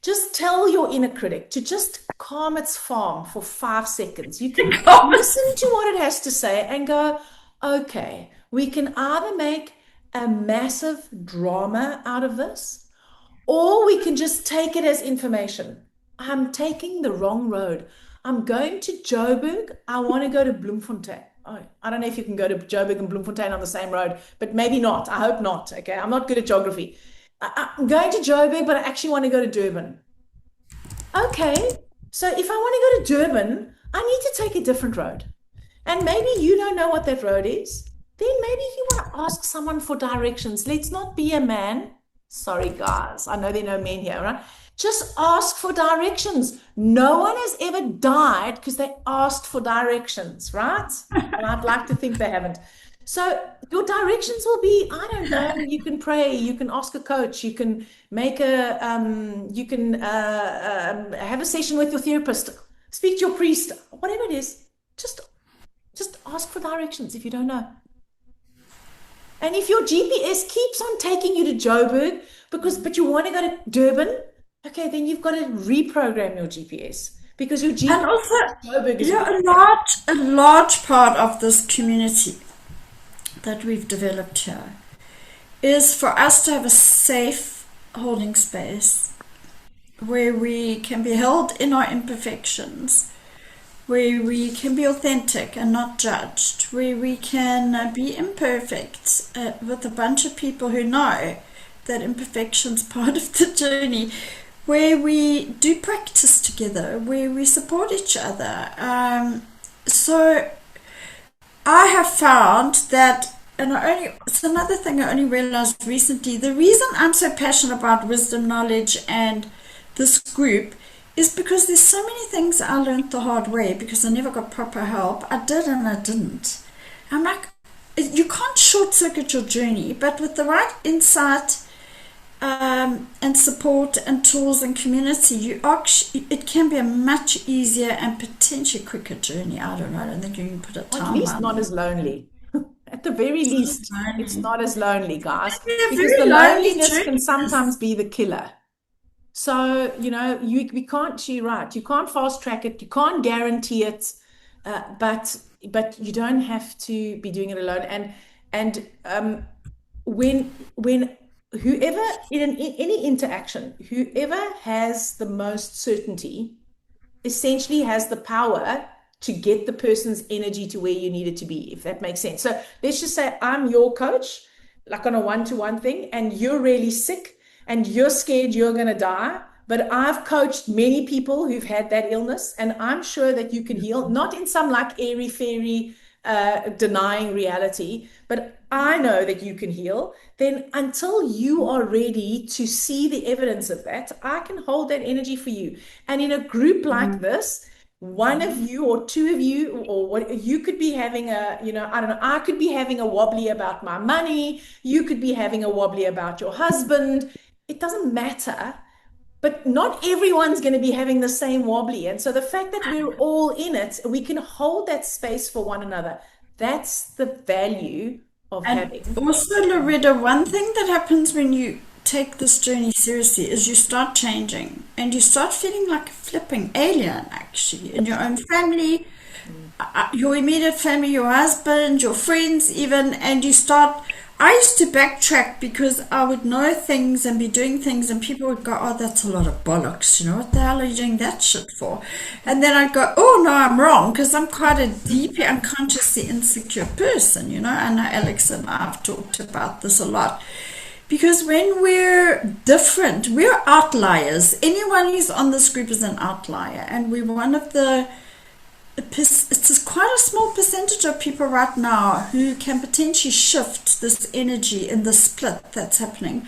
just tell your inner critic to just calm its farm for 5 seconds, you can listen to what it has to say and go, okay, we can either make a massive drama out of this, or we can just take it as information. I'm taking the wrong road. I'm going to Joburg. I want to go to Bloemfontein. Oh, I don't know if you can go to Joburg and Bloemfontein on the same road, but maybe not. I hope not. Okay. I'm not good at geography. I'm going to Joburg, but I actually want to go to Durban. Okay. So if I want to go to Durban, I need to take a different road. And maybe you don't know what that road is. Then maybe you want to ask someone for directions. Let's not be a man. Sorry, guys. I know there are no men here, right? Just ask for directions. No one has ever died because they asked for directions, right? And I'd like to think they haven't. So your directions will be, I don't know, you can pray, you can ask a coach, you can you can have a session with your therapist, speak to your priest, whatever it is. Just just ask for directions if you don't know. And if your GPS keeps on taking you to Joburg but you want to go to Durban, okay, then you've got to reprogram your GPS because your And GPS also, Joburg is yeah, really a large part of this community that we've developed here is for us to have a safe holding space where we can be held in our imperfections, where we can be authentic and not judged, where we can be imperfect with a bunch of people who know that imperfection's part of the journey, where we do practice together, where we support each other. So I have found that, and it's another thing I only realized recently. The reason I'm so passionate about wisdom, knowledge, and this group is because there's so many things I learned the hard way because I never got proper help. I did and I didn't. I'm like, you can't short circuit your journey, but with the right insight and support and tools and community, it can be a much easier and potentially quicker journey. I don't know. I don't think you can put a or at least timeline not on it. as lonely. At the very least, it's Lonely. not as lonely, guys, It can be a because the very lonely loneliness can journey. sometimes be the killer. So, we can't, you're right, you can't fast track it, you can't guarantee it, but you don't have to be doing it alone. And when whoever in any interaction, whoever has the most certainty essentially has the power to get the person's energy to where you need it to be, if that makes sense. So let's just say I'm your coach, like on a one-to-one thing, and you're really sick and you're scared you're going to die. But I've coached many people who've had that illness, and I'm sure that you can heal, not in some like airy fairy denying reality, but I know that you can heal. Then, until you are ready to see the evidence of that, I can hold that energy for you. And in a group like this, one of you or two of you, or what, you could be having I don't know, I could be having a wobbly about my money, you could be having a wobbly about your husband. It doesn't matter, but not everyone's going to be having the same wobbly. And so the fact that we're all in it, we can hold that space for one another. That's the value of And having. also, Loretta, one thing that happens when you take this journey seriously is you start changing and you start feeling like a flipping alien, actually, in your own family, your immediate family, your husband, your friends, even, and you start. I used to backtrack because I would know things and be doing things, and people would go, "Oh, that's a lot of bollocks. You know, what the hell are you doing that shit for?" And then I'd go, "Oh, no, I'm wrong," because I'm quite a deeply unconsciously insecure person. You know, I know Alex and I have talked about this a lot. Because when we're different, we're outliers. Anyone who's on this group is an outlier, and we're one of the it's quite a small percentage of people right now who can potentially shift this energy in the split that's happening.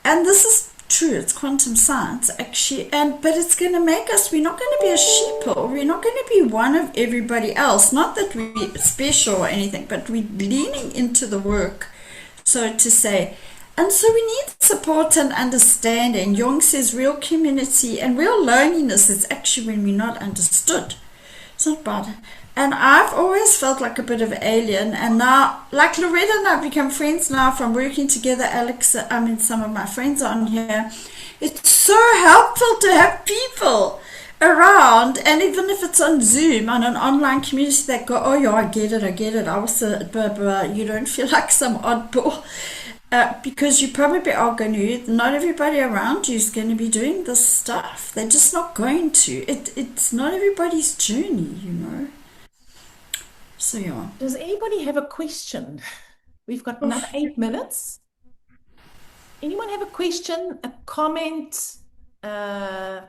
And this is true, it's quantum science actually, and but it's going to make us, we're not going to be a sheeple, we're not going to be one of everybody else, not that we're special or anything, but we're leaning into the work, so to say. And so we need support and understanding. Jung says real community and real loneliness is actually when we're not understood. It's not bad. And I've always felt like a bit of an alien. And now, like Loretta and I have become friends now from working together. Alex, I mean, some of my friends are on here. It's so helpful to have people around. And even if it's on Zoom, on an online community that go, "Oh, yeah, I get it, I get it. I was blah, blah." You don't feel like some oddball. Because you probably are going to, not everybody around you is going to be doing this stuff. They're just not going to. It's not everybody's journey, you know. So, yeah. Does anybody have a question? We've got another 8 minutes. Anyone have a question, a comment? And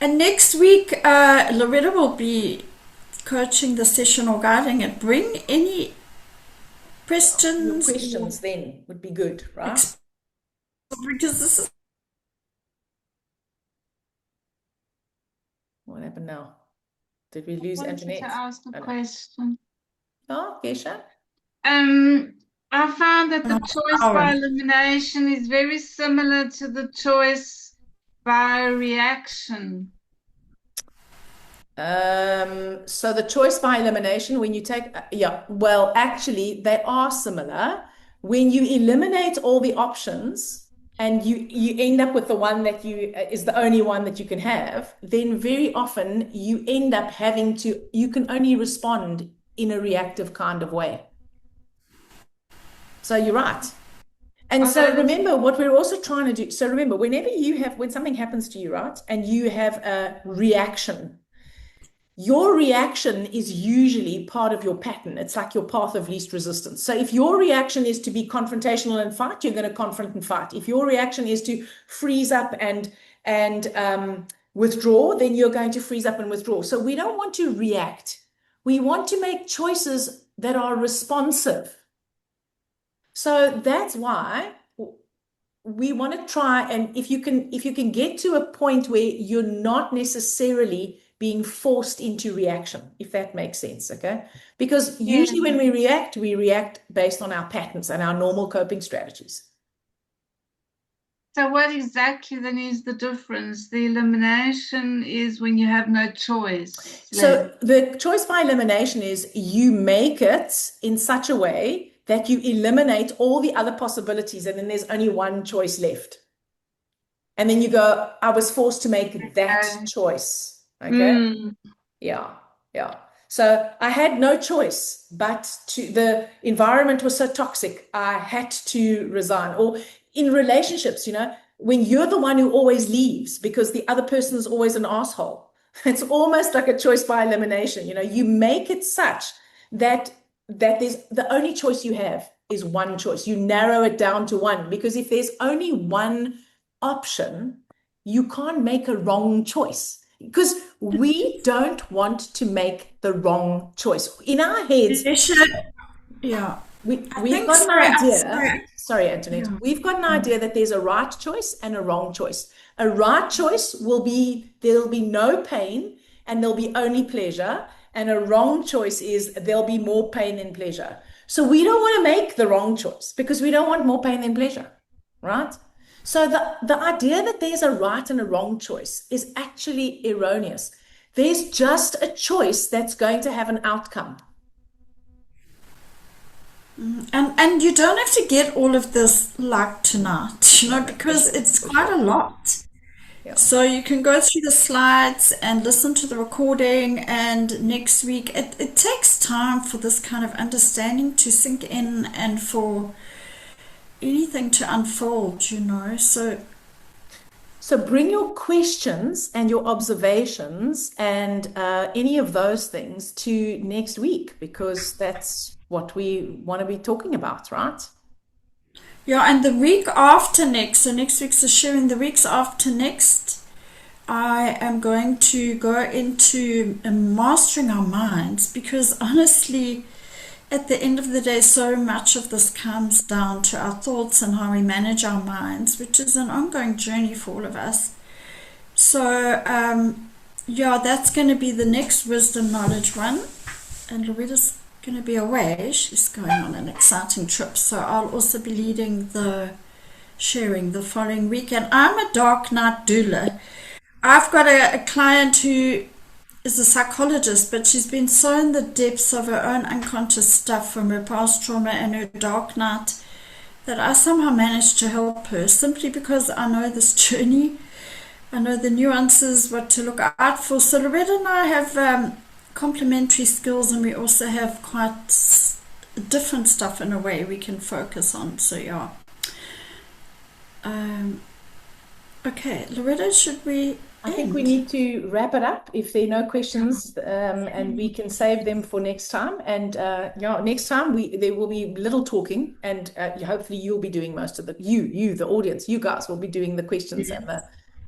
next week, Loretta will be coaching the session or guiding it. Bring any questions. Your questions then would be good, right? Because this is. What happened now? Did we lose I wanted Antoinette? to ask a Oh, no. question. Oh, Gesha? I found that the choice by elimination is very similar to the choice by reaction. So the choice by elimination, when you take, yeah, well, actually, they are similar. When you eliminate all the options and you end up with the one that is the only one that you can have, then very often you end up having to, you can only respond in a reactive kind of way. So you're right. And Okay. so remember what we're also trying to do. So remember, when something happens to you, right, and you have a reaction, your reaction is usually part of your pattern. It's like your path of least resistance. So if your reaction is to be confrontational and fight, you're going to confront and fight. If your reaction is to freeze up and withdraw, then you're going to freeze up and withdraw. So we don't want to react. We want to make choices that are responsive. So that's why we want to try, and if you can get to a point where you're not necessarily being forced into reaction, if that makes sense, okay? Because usually when we react based on our patterns and our normal coping strategies. So what exactly then is the difference? The elimination is when you have no choice. So the choice by elimination is you make it in such a way that you eliminate all the other possibilities and then there's only one choice left. And then you go, I was forced to make that choice. Okay. Yeah. So I had no choice, but the environment was so toxic, I had to resign. Or in relationships, when you're the one who always leaves because the other person is always an asshole, it's almost like a choice by elimination. You make it such that there's the only choice you have is one choice. You narrow it down to one, because if there's only one option, you can't make a wrong choice, because we don't want to make the wrong choice. In our heads, Yeah. we've got an idea. Sorry, Antoinette. Yeah. We've got an idea that there's a right choice and a wrong choice. A right choice there'll be no pain and there'll be only pleasure. And a wrong choice is there'll be more pain than pleasure. So we don't want to make the wrong choice because we don't want more pain than pleasure, right? So the idea that there's a right and a wrong choice is actually erroneous. There's just a choice that's going to have an outcome. And you don't have to get all of this like tonight, because it's quite a lot. Yeah. So you can go through the slides and listen to the recording, and next week it takes time for this kind of understanding to sink in and for anything to unfold. So bring your questions and your observations and any of those things to next week, because that's what we want to be talking about, right? Yeah, and the week after next, so next week's the sharing, the weeks after next, I am going to go into mastering our minds, because honestly, at the end of the day, so much of this comes down to our thoughts and how we manage our minds, which is an ongoing journey for all of us. So, yeah, that's going to be the next wisdom knowledge one. And Loretta's going to be away. She's going on an exciting trip. So I'll also be leading the sharing the following week. And I'm a dark night doula. I've got a client who is a psychologist, but she's been so in the depths of her own unconscious stuff from her past trauma and her dark night that I somehow managed to help her, simply because I know this journey. I know the nuances, what to look out for. So Loretta and I have complementary skills, and we also have quite different stuff in a way we can focus on. So yeah. Okay, Loretta, should we I think we need to wrap it up if there are no questions, and we can save them for next time. And yeah, next time there will be little talking, and hopefully you'll be doing most of the the audience, you guys will be doing the questions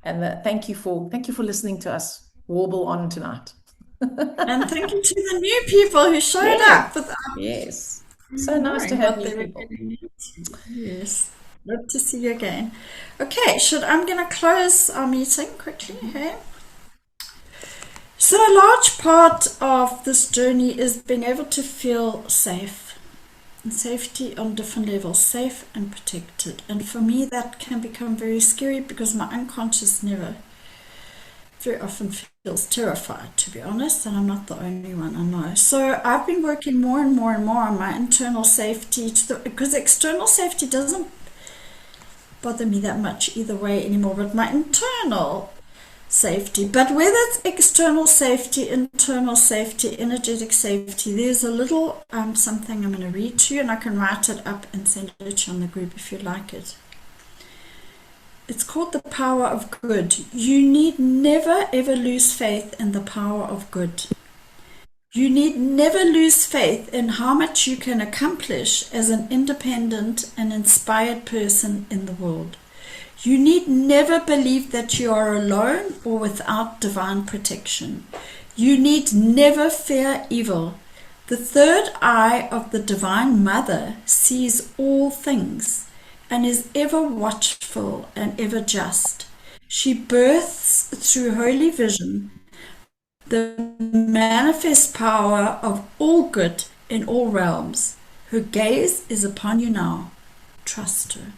and the thank you for listening to us warble on tonight. And thank you to the new people who showed up. Yes, so nice to have new people. Yes. Love to see you again. Okay, I'm going to close our meeting quickly. Okay. So a large part of this journey is being able to feel safe. And safety on different levels, safe and protected. And for me, that can become very scary, because my unconscious never very often feels terrified, to be honest, and I'm not the only one, I know. So I've been working more and more and more on my internal safety, because external safety doesn't bother me that much either way anymore, but my internal safety. But whether it's external safety, internal safety, energetic safety, there's a little something I'm going to read to you, and I can write it up and send it to you on the group if you like it. It's called the power of good. You need never ever lose faith in the power of good. You need never lose faith in how much you can accomplish as an independent and inspired person in the world. You need never believe that you are alone or without divine protection. You need never fear evil. The third eye of the Divine Mother sees all things and is ever watchful and ever just. She births through holy vision the manifest power of all good in all realms. Her gaze is upon you now. Trust her.